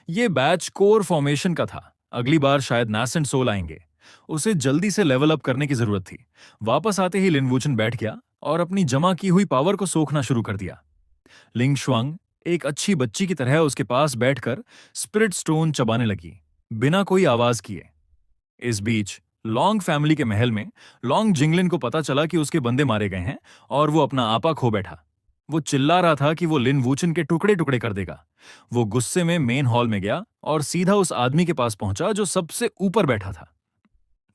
ये बैच कोर फॉर्मेशन का था। अगली बार शायद नासेंट सोल आएंगे। उसे जल्दी से लेवल अप करने की जरूरत थी। वापस आते ही लिन वूचन बैठ गया और अपनी जमा की हुई पावर को सोखना शुरू कर दिया। लिंग शुआंग एक अच्छी बच्ची की तरह उसके पास बैठकर स्पिरिट स्टोन चबाने लगी, बिना कोई आवाज किए। इस बीच लॉन्ग फैमिली के महल में लॉन्ग जिंगलिन को पता चला कि उसके बंदे मारे गए हैं और वो अपना आपा खो बैठा। वो चिल्ला रहा था कि वो लिन वूचन के टुकड़े टुकड़े कर देगा। वो गुस्से में मेन हॉल में गया और सीधा उस आदमी के पास पहुंचा जो सबसे ऊपर बैठा था।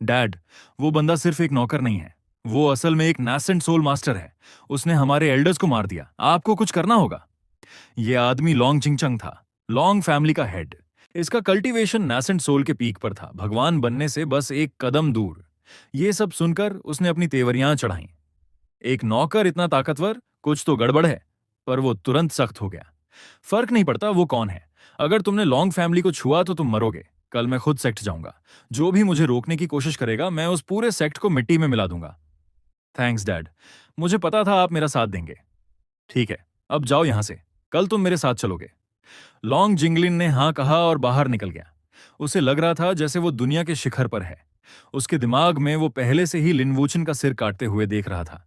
डैड, वो बंदा सिर्फ एक नौकर नहीं है। वो असल में एक नासेंट सोल मास्टर है। उसने हमारे एल्डर्स को मार दिया। आपको कुछ करना होगा। ये आदमी लॉन्ग चिंगचंग था, लॉन्ग फैमिली का हेड। इसका कल्टीवेशन नासेंट सोल के पीक पर था, भगवान बनने से बस एक कदम दूर। ये सब सुनकर उसने अपनी तेवरियां चढ़ाई। एक नौकर इतना ताकतवर, कुछ तो गड़बड़ है। पर वो तुरंत सख्त हो गया। फर्क नहीं पड़ता वो कौन है। अगर तुमने लॉन्ग फैमिली को छुआ तो तुम मरोगे। कल मैं खुद सेक्ट जाऊंगा। जो भी मुझे रोकने की कोशिश करेगा, मैं उस पूरे सेक्ट को मिट्टी में मिला दूंगा। थैंक्स डैड, मुझे पता था आप मेरा साथ देंगे। ठीक है, अब जाओ यहां से। कल तुम मेरे साथ चलोगे। लॉन्ग जिंगलिन ने हां कहा और बाहर निकल गया। उसे लग रहा था जैसे वो दुनिया के शिखर पर है। उसके दिमाग में वो पहले से ही लिन वूचन का सिर काटते हुए देख रहा था।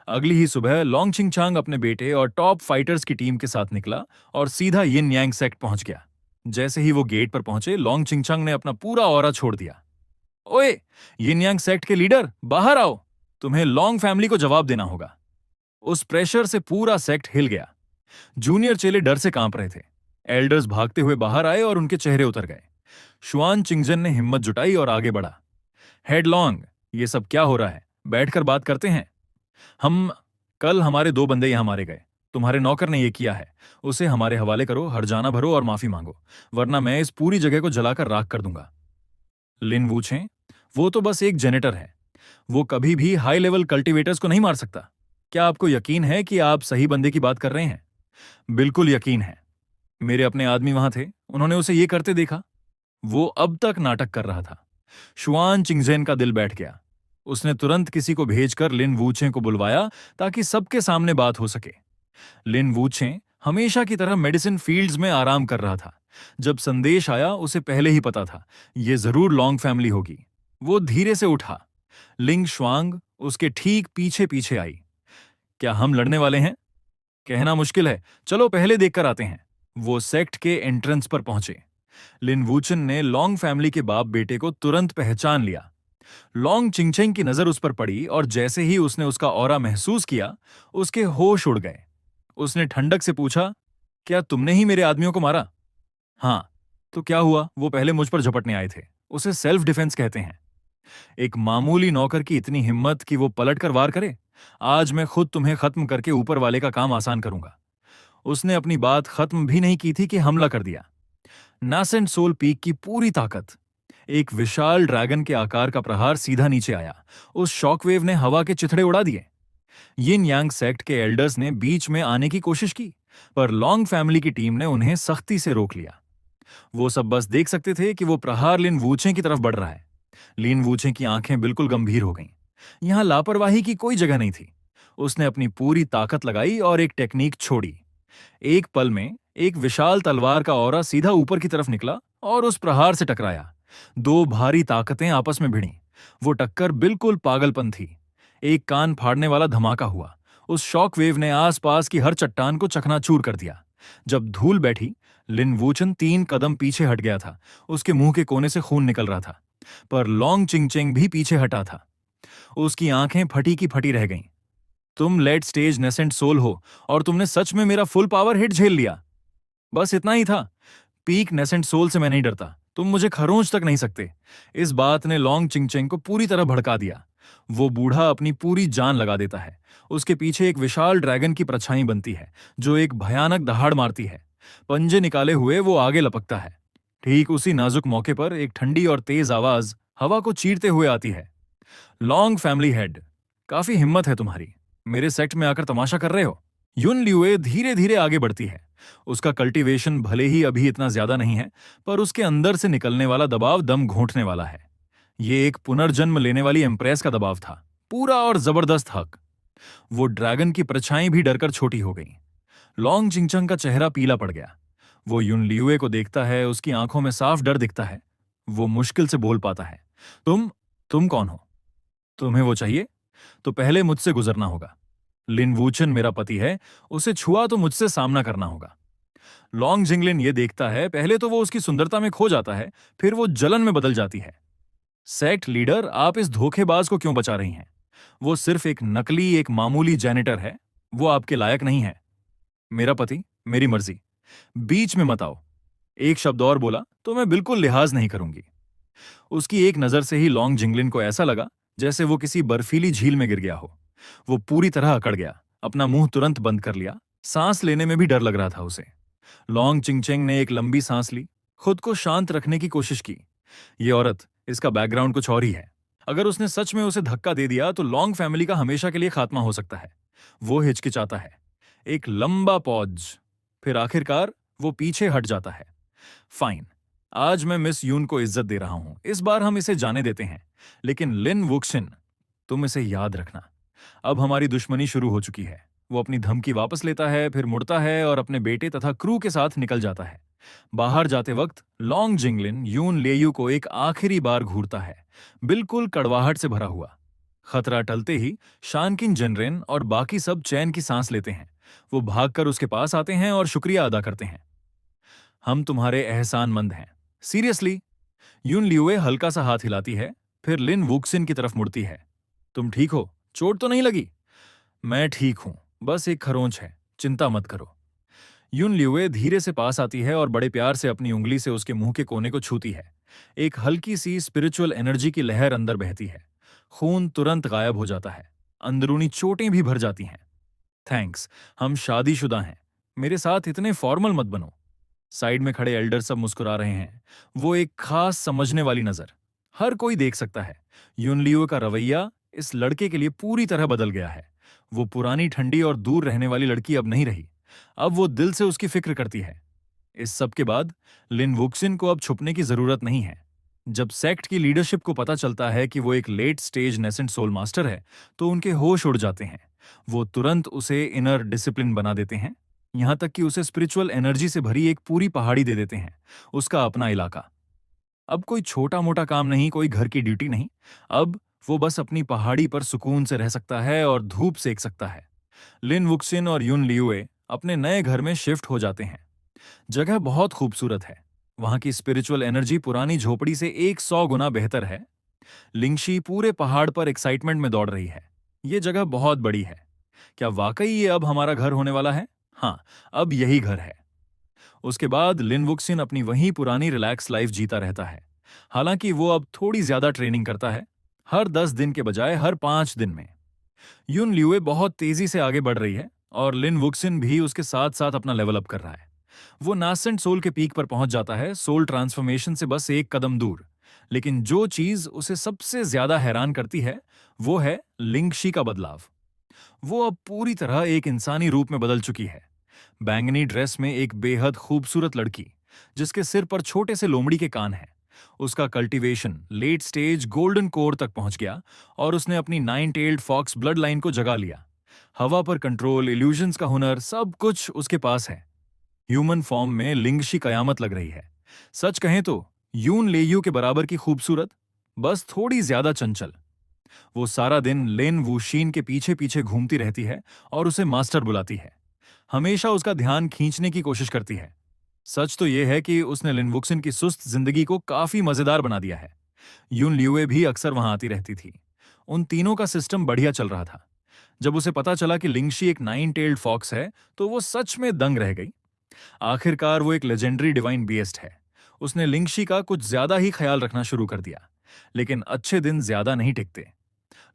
अगली ही सुबह लॉन्ग चिंगचांग अपने बेटे और टॉप फाइटर्स की टीम के साथ निकला और सीधा यिन यांग सेक्ट पहुंच गया। जैसे ही वो गेट पर पहुंचे, लॉन्ग चिंगचांग ने अपना पूरा ऑरा छोड़ दिया। ओए, यिन यांग सेक्ट के लीडर, बाहर आओ। तुम्हें लॉन्ग फैमिली को जवाब देना होगा। उस प्रेशर से पूरा सेक्ट हिल गया। जूनियर चेले डर से कांप रहे थे। एल्डर्स भागते हुए बाहर आए और उनके चेहरे उतर गए। शुआन चिंगजन ने हिम्मत जुटाई और आगे बढ़ा। हेडलॉन्ग, ये सब क्या हो रहा है? बैठकर बात करते हैं। हम कल हमारे 2 बंदे यहां मारे गए। तुम्हारे नौकर ने ये किया है। उसे हमारे हवाले करो, हर्जाना भरो और माफी मांगो, वरना मैं इस पूरी जगह को जलाकर राख कर दूंगा। लिन वूछे, वो तो बस एक जेनेटर है। वो कभी भी हाई लेवल कल्टीवेटर्स को नहीं मार सकता। क्या आपको यकीन है कि आप सही बंदे की बात कर रहे हैं? बिल्कुल यकीन है। मेरे अपने आदमी वहां थे, उन्होंने उसे ये करते देखा। वो अब तक नाटक कर रहा था। शुआन चिंगजेन का दिल बैठ गया। उसने तुरंत किसी को भेजकर लिन वूचे को बुलवाया ताकि सबके सामने बात हो सके। लिन वूचे हमेशा की तरह मेडिसिन फील्ड्स में आराम कर रहा था। जब संदेश आया उसे पहले ही पता था, ये जरूर लॉन्ग फैमिली होगी। वो धीरे से उठा। लिंग श्वांग उसके ठीक पीछे पीछे आई। क्या हम लड़ने वाले हैं? कहना मुश्किल है, चलो पहले देखकर आते हैं। वो सेक्ट के एंट्रेंस पर पहुंचे। लिन वूचन ने लॉन्ग फैमिली के बाप बेटे को तुरंत पहचान लिया। लॉन्ग चिंगचेंग की नजर उस पर पड़ी और जैसे ही उसने उसका ऑरा महसूस किया, उसके होश उड़ गए। उसने ठंडक से पूछा, क्या तुमने ही मेरे आदमियों को मारा? हाँ। तो क्या हुआ? वो पहले मुझ पर झपटने आए थे। उसे सेल्फ डिफेंस कहते हैं। एक मामूली नौकर की इतनी हिम्मत कि वो पलट कर वार करे? आज मैं खुद तुम्हें खत्म करके ऊपर वाले का काम आसान करूंगा। उसने अपनी बात खत्म भी नहीं की थी कि हमला कर दिया। नासेंट सोल पीक की पूरी ताकत। एक विशाल ड्रैगन के आकार का प्रहार सीधा नीचे आया। उस शॉकवेव ने हवा के चिथड़े उड़ा दिए। यिन यांग सेक्ट के एल्डर्स ने बीच में आने की कोशिश की, पर लॉन्ग फैमिली की टीम ने उन्हें सख्ती से रोक लिया। वो सब बस देख सकते थे कि वो प्रहार लिन वूचे की तरफ बढ़ रहा है। लिन वूचे की आंखें बिल्कुल गंभीर हो गईं। यहां लापरवाही की कोई जगह नहीं थी। उसने अपनी पूरी ताकत लगाई और एक टेक्निक छोड़ी। एक पल में एक विशाल तलवार का औरा सीधा ऊपर की तरफ निकला और उस प्रहार से टकराया। 2 भारी ताकतें आपस में भिड़ी। वो टक्कर बिल्कुल पागलपन थी। एक कान फाड़ने वाला धमाका हुआ। उस शॉक वेव ने आसपास की हर चट्टान को चकनाचूर कर दिया। जब धूल बैठी, लिन वूचन 3 कदम पीछे हट गया था। उसके मुंह के कोने से खून निकल रहा था, पर लॉन्ग चिंगचेंग भी पीछे हटा था। उसकी आंखें फटी की फटी रह गईं। तुम लेट स्टेज नेसेंट सोल हो और तुमने सच में मेरा फुल पावर हिट झेल लिया। बस इतना ही था। पीक नेसेंट सोल से मैं नहीं डरता। तुम मुझे खरोंच तक नहीं सकते। इस बात ने लॉन्ग चिंगचेंग को पूरी तरह भड़का दिया। वो बूढ़ा अपनी पूरी जान लगा देता है। उसके पीछे एक विशाल ड्रैगन की परछाई बनती है जो एक भयानक दहाड़ मारती है। पंजे निकाले हुए वो आगे लपकता है। ठीक उसी नाजुक मौके पर एक ठंडी और तेज आवाज हवा को चीरते हुए आती है। लॉन्ग फैमिली हेड, काफी हिम्मत है तुम्हारी। मेरे सेक्ट में आकर तमाशा कर रहे हो। युन लियुए धीरे धीरे आगे बढ़ती है। उसका कल्टीवेशन भले ही अभी इतना ज्यादा नहीं है, पर उसके अंदर से निकलने वाला दबाव दम घोंटने वाला है। ये एक पुनर्जन्म लेने वाली एम्प्रेस का दबाव था, पूरा और जबरदस्त हक। वो ड्रैगन की परछाई भी डरकर छोटी हो गई। लॉन्ग चिंगचंग का चेहरा पीला पड़ गया। वो युन लियुए को देखता है, उसकी आंखों में साफ डर दिखता है। वो मुश्किल से बोल पाता है, तुम कौन हो? तुम्हें वो चाहिए तो पहले मुझसे गुजरना होगा। लिन वूचन मेरा पति है, उसे छुआ तो मुझसे सामना करना होगा। लॉन्ग जिंगलिन ये देखता है, पहले तो वो उसकी सुंदरता में खो जाता है, फिर वो जलन में बदल जाती है। सेक्ट लीडर, आप इस धोखेबाज को क्यों बचा रही हैं? वो सिर्फ एक नकली, एक मामूली जेनेटर है। वो आपके लायक नहीं है। मेरा पति, मेरी मर्जी। बीच में मत आओ। एक शब्द और बोला तो मैं बिल्कुल लिहाज नहीं करूंगी। उसकी एक नजर से ही लॉन्ग जिंगलिन को ऐसा लगा जैसे वो किसी बर्फीली झील में गिर गया हो। वो पूरी तरह अकड़ गया, अपना मुंह तुरंत बंद कर लिया। सांस लेने में भी डर लग रहा था उसे। लॉन्ग चिंगचेंग ने एक लंबी सांस ली, खुद को शांत रखने की कोशिश की। ये औरत, इसका बैकग्राउंड कुछ और ही है। अगर उसने सच में उसे धक्का दे दिया तो लॉन्ग फैमिली का हमेशा के लिए खात्मा हो सकता है। वो हिचकिचाता है। एक लंबा पॉज, फिर आखिरकार वो पीछे हट जाता है। फाइन, आज मैं मिस यून को इज्जत दे रहा हूं। इस बार हम इसे जाने देते हैं। लेकिन लिन वुक्सिन, तुम इसे याद रखना। अब हमारी दुश्मनी शुरू हो चुकी है। वो अपनी धमकी वापस लेता है, फिर मुड़ता है और अपने बेटे तथा क्रू के साथ निकल जाता है। बाहर जाते वक्त लॉन्ग जिंगलिन यून लेयू को एक आखिरी बार घूरता है, बिल्कुल कड़वाहट से भरा हुआ। खतरा टलते ही शानकिन जनरेन और बाकी सब चैन की सांस लेते हैं। वो भागकर उसके पास आते हैं और शुक्रिया अदा करते हैं। हम तुम्हारे एहसानमंद हैं। सीरियसली। यून लियुए हल्का सा हाथ हिलाती है, फिर लिन वुक्सिन की तरफ मुड़ती है। तुम ठीक हो? चोट तो नहीं लगी? मैं ठीक हूं, बस एक खरोंच है, चिंता मत करो। युन लियुए धीरे से पास आती है और बड़े प्यार से अपनी उंगली से उसके मुंह के कोने को छूती है। एक हल्की सी स्पिरिचुअल एनर्जी की लहर अंदर बहती है। खून तुरंत गायब हो जाता है। अंदरूनी चोटें भी भर जाती हैं। थैंक्स, हम शादीशुदा हैं। मेरे साथ इतने फॉर्मल मत बनो। साइड में खड़े एल्डर सब मुस्कुरा रहे हैं। वो एक खास समझने वाली नजर। हर कोई देख सकता है युन लियू का रवैया इस लड़के के लिए पूरी तरह बदल गया है। वो पुरानी ठंडी और दूर रहने वाली लड़की अब नहीं रही। अब वो दिल से उसकी फिक्र करती है। इस सब के बाद लिन वुक्सिन को अब छुपने की जरूरत नहीं है। जब सेक्ट की लीडरशिप को पता चलता है कि वो एक late stage nascent soul master है, तो उनके होश उड़ जाते हैं। वो तुरंत उसे इनर डिसिप्लिन बना देते हैं। यहां तक कि उसे स्पिरिचुअल एनर्जी से भरी एक पूरी पहाड़ी दे देते हैं, उसका अपना इलाका। अब कोई छोटा मोटा काम नहीं, कोई घर की ड्यूटी नहीं। अब वो बस अपनी पहाड़ी पर सुकून से रह सकता है और धूप सेक सकता है। लिन वुक्सिन और युन लियुए अपने नए घर में शिफ्ट हो जाते हैं। जगह बहुत खूबसूरत है। वहां की स्पिरिचुअल एनर्जी पुरानी झोपड़ी से 100 गुना बेहतर है। लिंगशी पूरे पहाड़ पर एक्साइटमेंट में दौड़ रही है। ये जगह बहुत बड़ी है। क्या वाकई ये अब हमारा घर होने वाला है? हाँ, अब यही घर है। उसके बाद लिन वुक्सिन अपनी वही पुरानी रिलैक्स लाइफ जीता रहता है। हालांकि वो अब थोड़ी ज्यादा ट्रेनिंग करता है, हर 10 दिन के बजाय हर 5 दिन में। युन लियुए बहुत तेजी से आगे बढ़ रही है और लिन वुक्सिन भी उसके साथ साथ अपना लेवल अप कर रहा है। वो नासेंट सोल के पीक पर पहुंच जाता है, सोल ट्रांसफॉर्मेशन से बस एक कदम दूर। लेकिन जो चीज उसे सबसे ज्यादा हैरान करती है वो है लिंगशी का बदलाव। वो अब पूरी तरह एक इंसानी रूप में बदल चुकी है। बैंगनी ड्रेस में एक बेहद खूबसूरत लड़की, जिसके सिर पर छोटे से लोमड़ी के कान हैं। उसका cultivation late stage golden core तक पहुंच गया और उसने अपनी 9 टेल्ड फॉक्स ब्लड लाइन को जगा लिया। हवा पर कंट्रोल, इल्यूजन्स का हुनर, सब कुछ उसके पास है। ह्यूमन फॉर्म में लिंगशी कयामत लग रही है। सच कहें तो यून लेयू के बराबर की खूबसूरत, बस थोड़ी ज्यादा चंचल। वो सारा दिन लेन वूशीन के पीछे पीछे घूमती रहती है और उसे मास्टर बुलाती है। हमेशा उसका ध्यान खींचने की कोशिश करती है। सच तो यह है कि उसने लिन वुक्सिन की सुस्त जिंदगी को काफी मजेदार बना दिया है। यून लियुए भी अक्सर वहां आती रहती थी। उन तीनों का सिस्टम बढ़िया चल रहा था। जब उसे पता चला कि लिंगशी एक 9 टेल्ड फॉक्स है, तो वो सच में दंग रह गई। आखिरकार वो एक लेजेंडरी डिवाइन बीएस्ट है। उसने लिंगशी का कुछ ज्यादा ही ख्याल रखना शुरू कर दिया। लेकिन अच्छे दिन ज्यादा नहीं टिकते।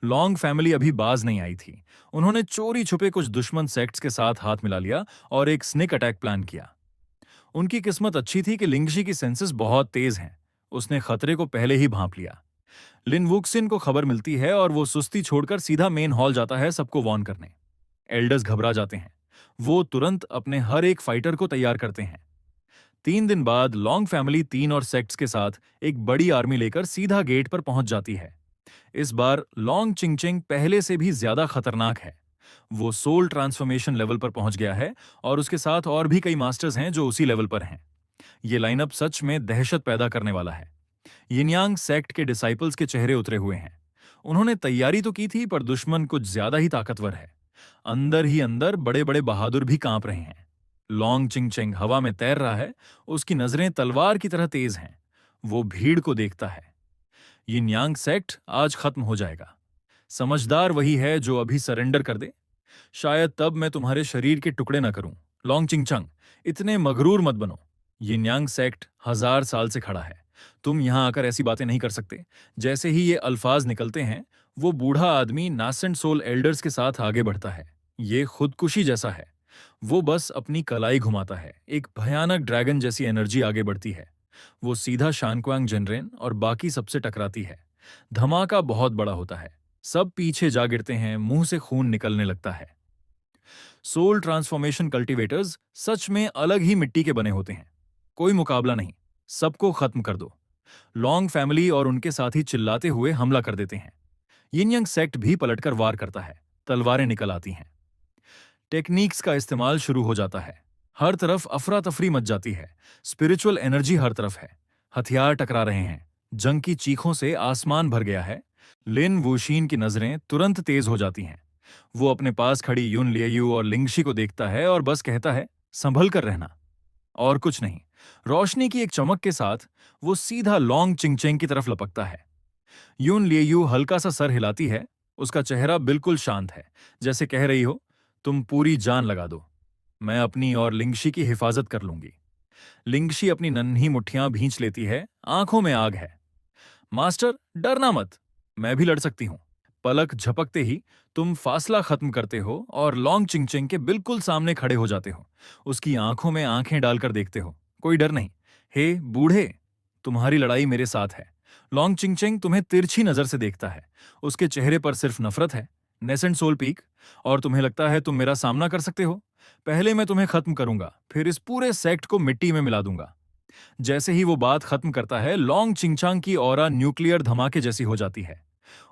लॉन्ग फैमिली अभी बाज नहीं आई थी। उन्होंने चोरी छुपे कुछ दुश्मन सेक्ट्स के साथ हाथ मिला लिया और एक स्नेक अटैक प्लान किया। उनकी किस्मत अच्छी थी कि लिंगशी की सेंसेस बहुत तेज हैं। उसने खतरे को पहले ही भांप लिया। लिन वुक्सिन को खबर मिलती है और वो सुस्ती छोड़कर सीधा मेन हॉल जाता है सबको वॉर्न करने। एल्डर्स घबरा जाते हैं। वो तुरंत अपने हर एक फाइटर को तैयार करते हैं। 3 दिन बाद लॉन्ग फैमिली 3 और सेक्ट्स के साथ एक बड़ी आर्मी लेकर सीधा गेट पर पहुंच जाती है। इस बार लॉन्ग चिंगचिंग पहले से भी ज्यादा खतरनाक है। वो सोल ट्रांसफॉर्मेशन लेवल पर पहुंच गया है और उसके साथ और भी कई मास्टर्स हैं जो उसी लेवल पर हैं। ये लाइनअप सच में दहशत पैदा करने वाला है। यिनयांग सेक्ट के डिसाइपल्स के चेहरे उतरे हुए हैं। उन्होंने तैयारी तो की थी, पर दुश्मन कुछ ज्यादा ही ताकतवर है। अंदर ही अंदर बड़े बड़े बहादुर भी कांप रहे हैं। लॉन्ग चिंगचेंग हवा में तैर रहा है। उसकी नजरें तलवार की तरह तेज हैं। वो भीड़ को देखता है। यिनयांग सेक्ट आज खत्म हो जाएगा। समझदार वही है जो अभी सरेंडर कर दे। शायद तब मैं तुम्हारे शरीर के टुकड़े ना करूं। लॉन्ग चिंगचंग, इतने मगरूर मत बनो। यिनयांग सेक्ट 1000 साल से खड़ा है। तुम यहां आकर ऐसी बातें नहीं कर सकते। जैसे ही ये अल्फाज निकलते हैं, वो बूढ़ा आदमी नासेंट सोल एल्डर्स के साथ आगे बढ़ता है। ये खुदकुशी जैसा है। वो बस अपनी कलाई घुमाता है। एक भयानक ड्रैगन जैसी एनर्जी आगे बढ़ती है। वो सीधा शानक्वांग जनरेन और बाकी सबसे टकराती है। धमाका बहुत बड़ा होता है। सब पीछे जा गिरते हैं, मुंह से खून निकलने लगता है। सोल ट्रांसफॉर्मेशन कल्टीवेटर्स सच में अलग ही मिट्टी के बने होते हैं। कोई मुकाबला नहीं। सबको खत्म कर दो। लॉन्ग फैमिली और उनके साथी चिल्लाते हुए हमला कर देते हैं। यिनयांग सेक्ट भी पलटकर वार करता है। तलवारें निकल आती हैं। टेक्निक्स का इस्तेमाल शुरू हो जाता है। हर तरफ अफरा तफरी मच जाती है। स्पिरिचुअल एनर्जी हर तरफ है। हथियार टकरा रहे हैं। जंग की चीखों से आसमान भर गया है। लिन वुशीन की नजरें तुरंत तेज हो जाती हैं। वो अपने पास खड़ी युन लियू और लिंगशी को देखता है और बस कहता है, संभल कर रहना। और कुछ नहीं। रोशनी की एक चमक के साथ वो सीधा लॉन्ग चिंगचेंग की तरफ लपकता है। युन लियू हल्का सा सर हिलाती है। उसका चेहरा बिल्कुल शांत है, जैसे कह रही हो, तुम पूरी जान लगा दो। मैं अपनी और लिंगशी की हिफाजत कर लूंगी। लिंगशी अपनी नन्ही मुट्ठियां भींच लेती है, आंखों में आग है। मास्टर, डरना मत, मैं भी लड़ सकती हूं। पलक झपकते ही तुम फासला खत्म करते हो और लॉन्ग चिंगचिंग के बिल्कुल सामने खड़े हो जाते हो। उसकी आंखों में आंखें डालकर देखते हो। कोई डर नहीं। हे बूढ़े, तुम्हारी लड़ाई मेरे साथ है। लॉन्ग चिंगचिंग तुम्हें तिरछी नजर से देखता है। उसके चेहरे पर सिर्फ नफरत है। नेसेंट सोल पीक, और तुम्हें लगता है तुम मेरा सामना कर सकते हो? पहले मैं तुम्हें खत्म करूंगा, फिर इस पूरे सेक्ट को मिट्टी में मिला दूंगा। जैसे ही वो बात खत्म करता है, लॉन्ग चिंगचांग की ऑरा न्यूक्लियर धमाके जैसी हो जाती है।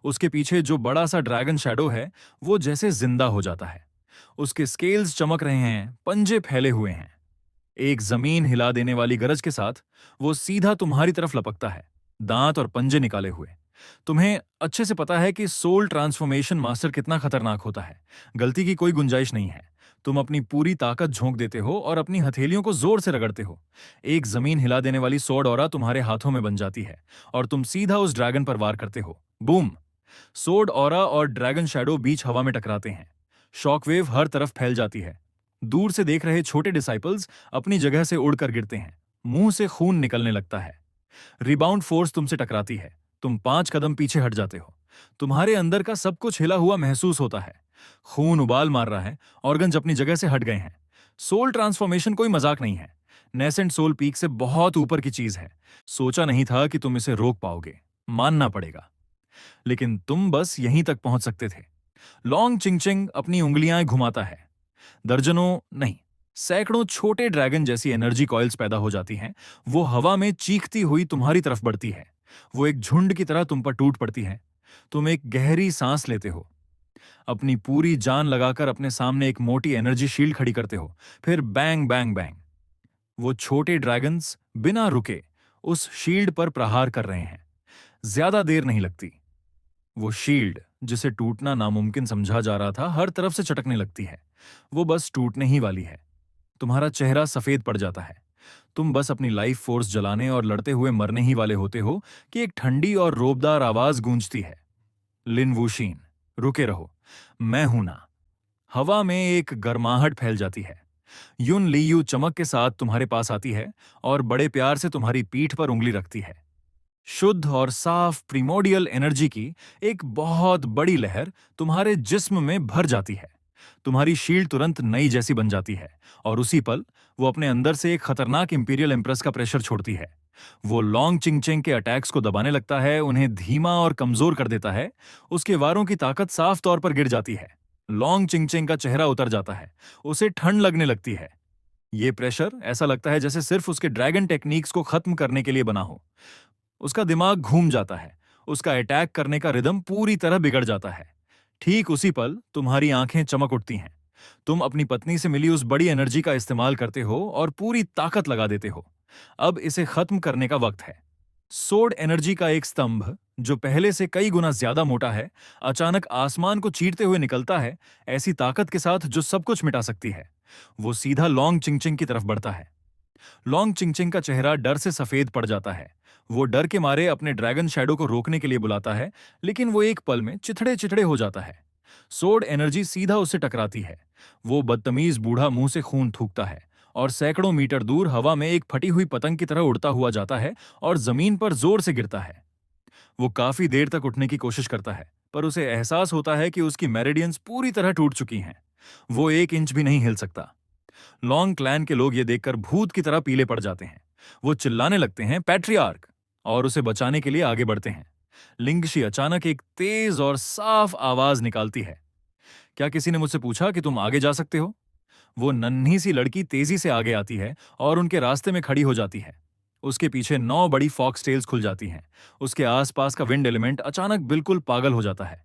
उसके पीछे जो बड़ा सा ड्रैगन शैडो है, वो जैसे जिंदा हो जाता है। उसके स्केल्स चमक रहे हैं, पंजे फैले हुए हैं। एक जमीन हिला देने वाली गरज के साथ वो सीधा तुम्हारी तरफ लपकता है, दांत और पंजे निकाले हुए। तुम्हें अच्छे से पता है कि सोल ट्रांसफॉर्मेशन मास्टर कितना खतरनाक होता है। गलती की कोई गुंजाइश नहीं है। तुम अपनी पूरी ताकत झोंक देते हो और अपनी हथेलियों को जोर से रगड़ते हो। एक जमीन हिला देने वाली सोर्ड ऑरा तुम्हारे हाथों में बन जाती है और तुम सीधा उस ड्रैगन पर वार करते हो। बूम! सोर्ड ऑरा और ड्रैगन शैडो बीच हवा में टकराते हैं। शॉकवेव हर तरफ फैल जाती है। दूर से देख रहे छोटे डिसाइपल्स अपनी जगह से उड़कर गिरते हैं। मुंह से खून निकलने लगता है। रिबाउंड फोर्स तुमसे टकराती है। तुम 5 कदम पीछे हट जाते हो। तुम्हारे अंदर का सब कुछ हिला हुआ महसूस होता है। खून उबाल मार रहा है। ऑर्गन्स अपनी जगह से हट गए हैं। सोल ट्रांसफॉर्मेशन कोई मजाक नहीं है। नेसेंट सोल पीक से बहुत ऊपर की चीज है। सोचा नहीं था कि तुम इसे रोक पाओगे। मानना पड़ेगा। लेकिन तुम बस यहीं तक पहुंच सकते थे। लॉन्ग चिंगचिंग अपनी उंगलियां घुमाता है। दर्जनों नहीं, सैकड़ों छोटे ड्रैगन जैसी एनर्जी कॉइल्स पैदा हो जाती हैं। वो हवा में चीखती हुई तुम्हारी तरफ बढ़ती है। वो एक झुंड की तरह तुम पर टूट पड़ती है। तुम एक गहरी सांस लेते हो। अपनी पूरी जान लगाकर अपने सामने एक मोटी एनर्जी शील्ड खड़ी करते हो। फिर बैंग बैंग बैंग, वो छोटे ड्रैगन्स बिना रुके उस शील्ड पर प्रहार कर रहे हैं। ज्यादा देर नहीं लगती। वो शील्ड, जिसे टूटना नामुमकिन समझा जा रहा था, हर तरफ से चटकने लगती है। वो बस टूटने ही वाली है। तुम्हारा चेहरा सफेद पड़ जाता है। तुम बस अपनी लाइफ फोर्स जलाने और लड़ते हुए मरने ही वाले होते हो कि एक ठंडी और रोबदार आवाज गूंजती है। लिन वुशीन, रुके रहो, मैं हूं ना। हवा में एक गर्माहट फैल जाती है। युन लीयू चमक के साथ तुम्हारे पास आती है और बड़े प्यार से तुम्हारी पीठ पर उंगली रखती है। शुद्ध और साफ प्रीमोडियल एनर्जी की एक बहुत बड़ी लहर तुम्हारे जिस्म में भर जाती है। तुम्हारी शील्ड तुरंत नई जैसी बन जाती है और उसी पल वो अपने अंदर से एक खतरनाक इंपीरियल एम्प्रेस का प्रेशर छोड़ती है। वो लॉन्ग चिंगचेंग के अटैक्स को दबाने लगता है, उन्हें धीमा और कमजोर कर देता है। उसके वारों की ताकत साफ तौर पर गिर जाती है। लॉन्ग चिंगचेंग का चेहरा उतर जाता है। उसे ठंड लगने लगती है। ये प्रेशर ऐसा लगता है जैसे सिर्फ उसके ड्रैगन टेक्निक्स को खत्म करने के लिए बना हो। उसका दिमाग घूम जाता है। उसका अटैक करने का रिदम पूरी तरह बिगड़ जाता है। ठीक उसी पल तुम्हारी आंखें चमक उठती हैं। तुम अपनी पत्नी से मिली उस बड़ी एनर्जी का इस्तेमाल करते हो और पूरी ताकत लगा देते हो। अब इसे खत्म करने का वक्त है। सोड एनर्जी का एक स्तंभ, जो पहले से कई गुना ज्यादा मोटा है, अचानक आसमान को चीरते हुए निकलता है, ऐसी ताकत के साथ जो सब कुछ मिटा सकती है। वो सीधा लॉन्ग चिंगचिंग की तरफ बढ़ता है। लॉन्ग चिंगचिंग का चेहरा डर से सफेद पड़ जाता है। वो डर के मारे अपने ड्रैगन शैडो को रोकने के लिए बुलाता है, लेकिन वो एक पल में चिथड़े चिथड़े हो जाता है। सोड एनर्जी सीधा उससे टकराती है। वो बदतमीज बूढ़ा मुंह से खून थूकता है और सैकड़ों मीटर दूर हवा में एक फटी हुई पतंग की तरह उड़ता हुआ जाता है और जमीन पर जोर से गिरता है। वो काफी देर तक उठने की कोशिश करता है, पर उसे एहसास होता है कि उसकी मेरिडियंस पूरी तरह टूट चुकी हैं। वो 1 इंच भी नहीं हिल सकता। लॉन्ग क्लैन के लोग ये देखकर भूत की तरह पीले पड़ जाते हैं। वो चिल्लाने लगते हैं, पैट्रियार्क, और उसे बचाने के लिए आगे बढ़ते हैं। लिंगशी अचानक एक तेज और साफ आवाज निकालती है, क्या किसी ने मुझसे पूछा कि तुम आगे जा सकते हो? वो नन्ही सी लड़की तेजी से आगे आती है और उनके रास्ते में खड़ी हो जाती है। उसके पीछे 9 बड़ी फॉक्स टेल्स खुल जाती हैं। उसके आसपास का विंड एलिमेंट अचानक बिल्कुल पागल हो जाता है।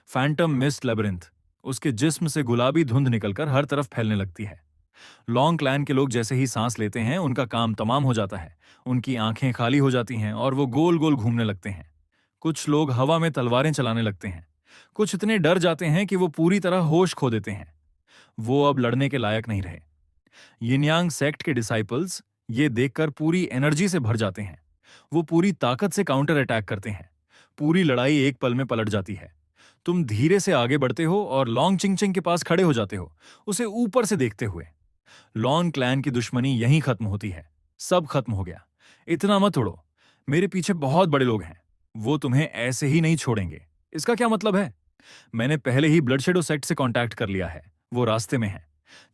फैंटम मिस्ट लेबिरिंथ, उसके जिस्म से गुलाबी धुंध निकलकर हर तरफ फैलने लगती है। लॉन्ग क्लैन के लोग जैसे ही सांस लेते हैं, उनका काम तमाम हो जाता है। उनकी आंखें खाली हो जाती हैं और वो गोल गोल घूमने लगते हैं। कुछ लोग हवा में तलवारें चलाने लगते हैं। कुछ इतने डर जाते हैं कि वो पूरी तरह होश खो देते हैं। वो अब लड़ने के लायक नहीं रहे। यिनयांग सेक्ट के डिसाइपल्स ये देखकर पूरी एनर्जी से भर जाते हैं। वो पूरी ताकत से काउंटर अटैक करते हैं। पूरी लड़ाई एक पल में पलट जाती है। तुम धीरे से आगे बढ़ते हो और लॉन्ग चिंगचिंग के पास खड़े हो जाते हो, उसे ऊपर से देखते हुए। लॉन्ग क्लैन की दुश्मनी यहीं खत्म होती है। सब खत्म हो गया। इतना मत उड़ो। मेरे पीछे बहुत बड़े लोग हैं। वो तुम्हें ऐसे ही नहीं छोड़ेंगे। इसका क्या मतलब है? मैंने पहले ही ब्लड शेडो सेक्ट से कांटेक्ट कर लिया है। वो रास्ते में है।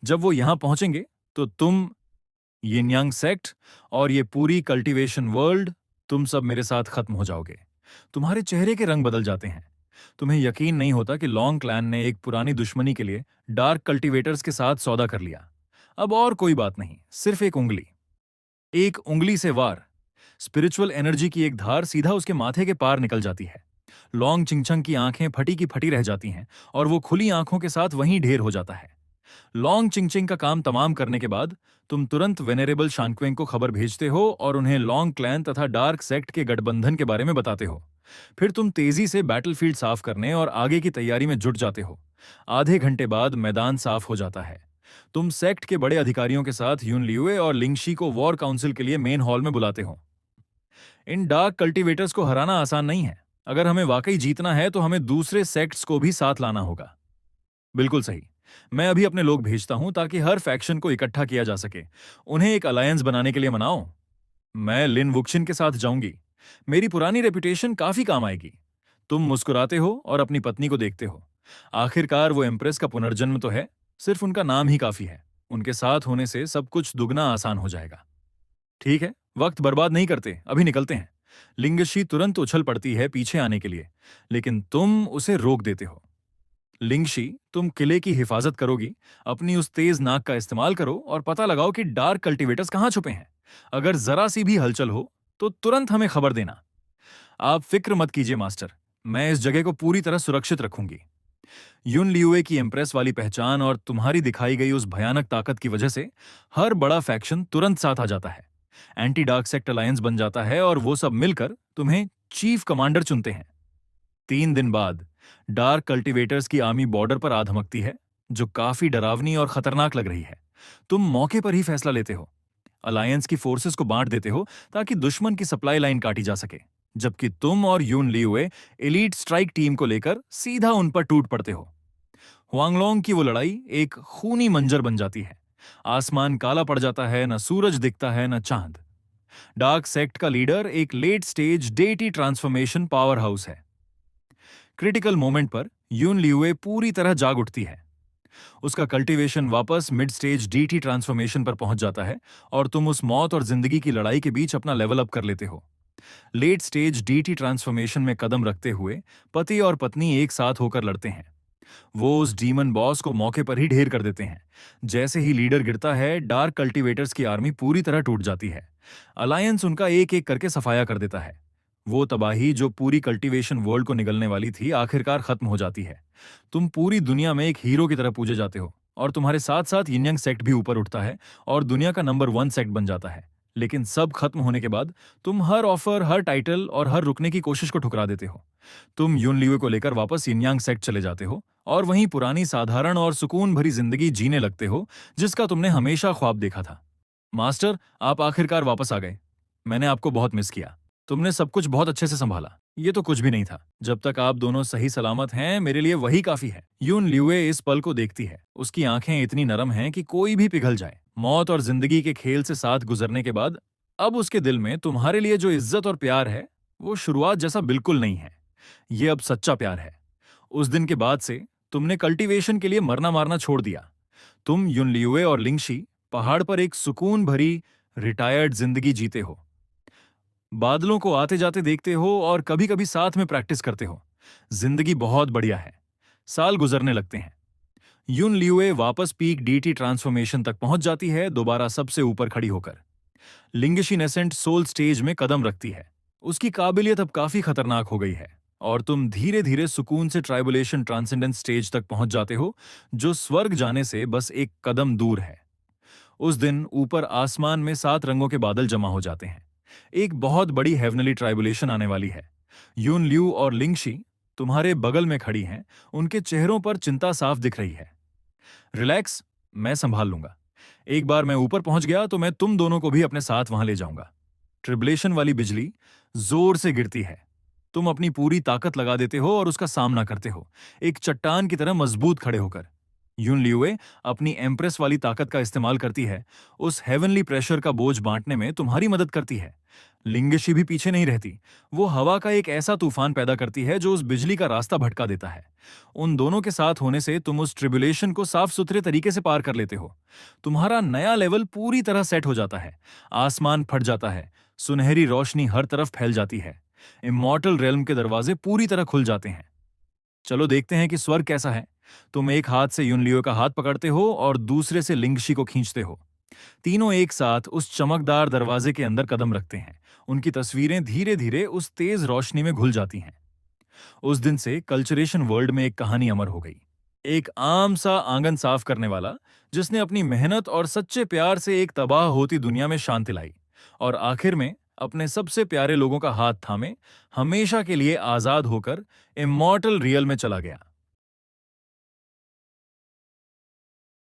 जब वो यहां पहुंचेंगे तो तुम, यिन यांग सेक्ट और ये पूरी कल्टीवेशन वर्ल्ड, तुम सब मेरे साथ खत्म हो जाओगे। तुम्हारे चेहरे के रंग बदल जाते हैं। तुम्हें यकीन नहीं होता कि लॉन्ग क्लैन ने एक पुरानी दुश्मनी के लिए डार्क कल्टीवेटर्स के साथ सौदा कर लिया। अब और कोई बात नहीं, सिर्फ एक उंगली से वार। स्पिरिचुअल एनर्जी की एक धार सीधा उसके माथे के पार निकल जाती है। लॉन्ग चिंगचंग की आंखें फटी की फटी रह जाती हैं और वो खुली आंखों के साथ वहीं ढेर हो जाता है। लॉन्ग चिंगचिंग का काम तमाम करने के बाद तुम तुरंत वेनेरेबल शांक्वेंग को खबर भेजते हो और उन्हें लॉन्ग क्लैन तथा डार्क सेक्ट के गठबंधन के बारे में बताते हो। फिर तुम तेजी से बैटलफील्ड साफ करने और आगे की तैयारी में जुट जाते हो। आधे घंटे बाद मैदान साफ हो जाता है। तुम सेक्ट के बड़े अधिकारियों के साथ यून लियुए और लिंगशी को वॉर काउंसिल के लिए मेन हॉल में बुलाते हो। इन डार्क कल्टीवेटर्स को हराना आसान नहीं है। अगर हमें वाकई जीतना है तो हमें दूसरे सेक्ट्स को भी साथ लाना होगा। बिल्कुल सही। मैं अभी अपने लोग भेजता हूं ताकि हर फैक्शन को इकट्ठा किया जा सके। उन्हें एक अलायंस बनाने के लिए मनाओ। मैं लिन वुक्शिन के साथ जाऊंगी। मेरी पुरानी रेपुटेशन काफी काम आएगी। तुम मुस्कुराते हो और अपनी पत्नी को देखते हो। आखिरकार वो एम्प्रेस का पुनर्जन्म तो है। सिर्फ उनका नाम ही काफी है। उनके साथ होने से सब कुछ दुगना आसान हो जाएगा। ठीक है, वक्त बर्बाद नहीं करते, अभी निकलते हैं। लिंगशी तुरंत उछल पड़ती है पीछे आने के लिए, लेकिन तुम उसे रोक देते हो। लिंगशी, तुम किले की हिफाजत करोगी। अपनी उस तेज नाक का इस्तेमाल करो और पता लगाओ कि डार्क कल्टीवेटर्स कहां छुपे हैं। अगर जरा सी भी हलचल हो तो तुरंत हमें खबर देना। आप फिक्र मत कीजिए मास्टर, मैं इस जगह को पूरी तरह सुरक्षित रखूंगी। युन लियुए की इम्प्रेस वाली पहचान और तुम्हारी दिखाई गई उस भयानक ताकत की वजह से हर बड़ा फैक्शन तुरंत साथ आ जाता है। एंटी डार्क सेक्ट अलायंस बन जाता है और वो सब मिलकर तुम्हें चीफ कमांडर चुनते हैं। 3 दिन बाद डार्क कल्टीवेटर्स की आर्मी बॉर्डर पर आ धमकती है, जो काफी डरावनी और खतरनाक लग रही है। तुम मौके पर ही फैसला लेते हो। अलायंस की फोर्सेस को बांट देते हो ताकि दुश्मन की सप्लाई लाइन काटी जा सके, जबकि तुम और यून लियुए एलीट स्ट्राइक टीम को लेकर सीधा उन पर टूट पड़ते हो। हुआंगलोंग की वो लड़ाई एक खूनी मंजर बन जाती है। आसमान काला पड़ जाता है, न सूरज दिखता है न चांद। डार्क सेक्ट का लीडर एक late stage deity transformation power house है। क्रिटिकल मोमेंट पर यून लियुए पूरी तरह जाग उठती है। उसका कल्टीवेशन वापस मिड स्टेज डीटी ट्रांसफॉर्मेशन पर पहुंच जाता है और तुम उस मौत और जिंदगी की लड़ाई के बीच अपना लेवल अप कर लेते हो। लेट स्टेज डीटी ट्रांसफॉर्मेशन में कदम रखते हुए पति और पत्नी एक साथ होकर लड़ते हैं। वो उस डीमन बॉस को मौके पर ही ढेर कर देते हैं। जैसे ही लीडर गिरता है, डार्क कल्टीवेटर्स की आर्मी पूरी तरह टूट जाती है। अलायंस उनका एक एक करके सफाया कर देता है। वो तबाही जो पूरी कल्टीवेशन वर्ल्ड को निगलने वाली थी, आखिरकार खत्म हो जाती है। तुम पूरी दुनिया में एक हीरो की तरह पूजे जाते हो और तुम्हारे साथ साथ यिन यांग सेक्ट भी ऊपर उठता है और दुनिया का नंबर 1 सेक्ट बन जाता है। लेकिन सब खत्म होने के बाद तुम हर ऑफर, हर टाइटल और हर रुकने की कोशिश को ठुकरा देते हो। तुम यून लियुए को लेकर वापस यिन यांग सेक्ट चले जाते हो और वहीं पुरानी साधारण और सुकून भरी जिंदगी जीने लगते हो, जिसका तुमने हमेशा ख्वाब देखा था। मास्टर, आप आखिरकार वापस आ गए। मैंने आपको बहुत मिस किया। तुमने सब कुछ बहुत अच्छे से संभाला। ये तो कुछ भी नहीं था। जब तक आप दोनों सही सलामत हैं, मेरे लिए वही काफी है। यून लियुए इस पल को देखती है। उसकी आंखें इतनी नरम हैं कि कोई भी पिघल जाए। मौत और जिंदगी के खेल से साथ गुजरने के बाद अब उसके दिल में तुम्हारे लिए जो इज्जत और प्यार है, वो शुरुआत जैसा बिल्कुल नहीं है। ये अब सच्चा प्यार है। उस दिन के बाद से तुमने कल्टीवेशन के लिए मरना मारना छोड़ दिया। तुम, युन लियुए और लिंगशी पहाड़ पर एक सुकून भरी रिटायर्ड जिंदगी जीते हो। बादलों को आते जाते देखते हो और कभी कभी साथ में प्रैक्टिस करते हो। जिंदगी बहुत बढ़िया है। साल गुजरने लगते हैं। युन लियुए वापस पीक डीटी ट्रांसफॉर्मेशन तक पहुंच जाती है, दोबारा सबसे ऊपर खड़ी होकर। लिंगशी नेसेंट सोल स्टेज में कदम रखती है। उसकी काबिलियत अब काफी खतरनाक हो गई है और तुम धीरे धीरे सुकून से ट्राइबुलेशन ट्रांसेंडेंस स्टेज तक पहुंच जाते हो, जो स्वर्ग जाने से बस एक कदम दूर है। उस दिन ऊपर आसमान में 7 रंगों के बादल जमा हो जाते हैं। एक बहुत बड़ी हेवनली ट्राइबुलेशन आने वाली है। यून लियू और लिंगशी तुम्हारे बगल में खड़ी हैं। उनके चेहरों पर चिंता साफ दिख रही है। रिलैक्स, मैं संभाल लूंगा। एक बार मैं ऊपर पहुंच गया तो मैं तुम दोनों को भी अपने साथ वहां ले जाऊंगा। ट्रिबुलेशन वाली बिजली जोर से गिरती है। तुम अपनी पूरी ताकत लगा देते हो और उसका सामना करते हो, एक चट्टान की तरह मजबूत खड़े होकर। यून लियुए अपनी एम्प्रेस वाली ताकत का इस्तेमाल करती है, उस हेवनली प्रेशर का बोझ बांटने में तुम्हारी मदद करती है। लिंगशी भी पीछे नहीं रहती, वो हवा का एक ऐसा तूफान पैदा करती है जो उस बिजली का रास्ता भटका देता है। उन दोनों के साथ होने से तुम उस ट्रिबुलेशन को साफ सुथरे तरीके से पार कर लेते हो। तुम्हारा नया लेवल पूरी तरह सेट हो जाता है, आसमान फट जाता है, सुनहरी रोशनी हर तरफ फैल जाती है, इमॉर्टल रेल्म के दरवाजे पूरी तरह खुल जाते हैं। चलो देखते हैं कि स्वर्ग कैसा है। तुम एक हाथ से युनलियो का हाथ पकड़ते हो और दूसरे से लिंगशी को खींचते हो। तीनों एक साथ उस चमकदार दरवाजे के अंदर कदम रखते हैं। उनकी तस्वीरें धीरे धीरे उस तेज रोशनी में घुल जाती हैं। उस दिन से कल्चरेशन वर्ल्ड में एक कहानी अमर हो गई। एक आम सा आंगन साफ करने वाला, जिसने अपनी मेहनत और सच्चे प्यार से एक तबाह होती दुनिया में शांति लाई, और आखिर में अपने सबसे प्यारे लोगों का हाथ थामे हमेशा के लिए आजाद होकर इमॉर्टल रियल में चला गया।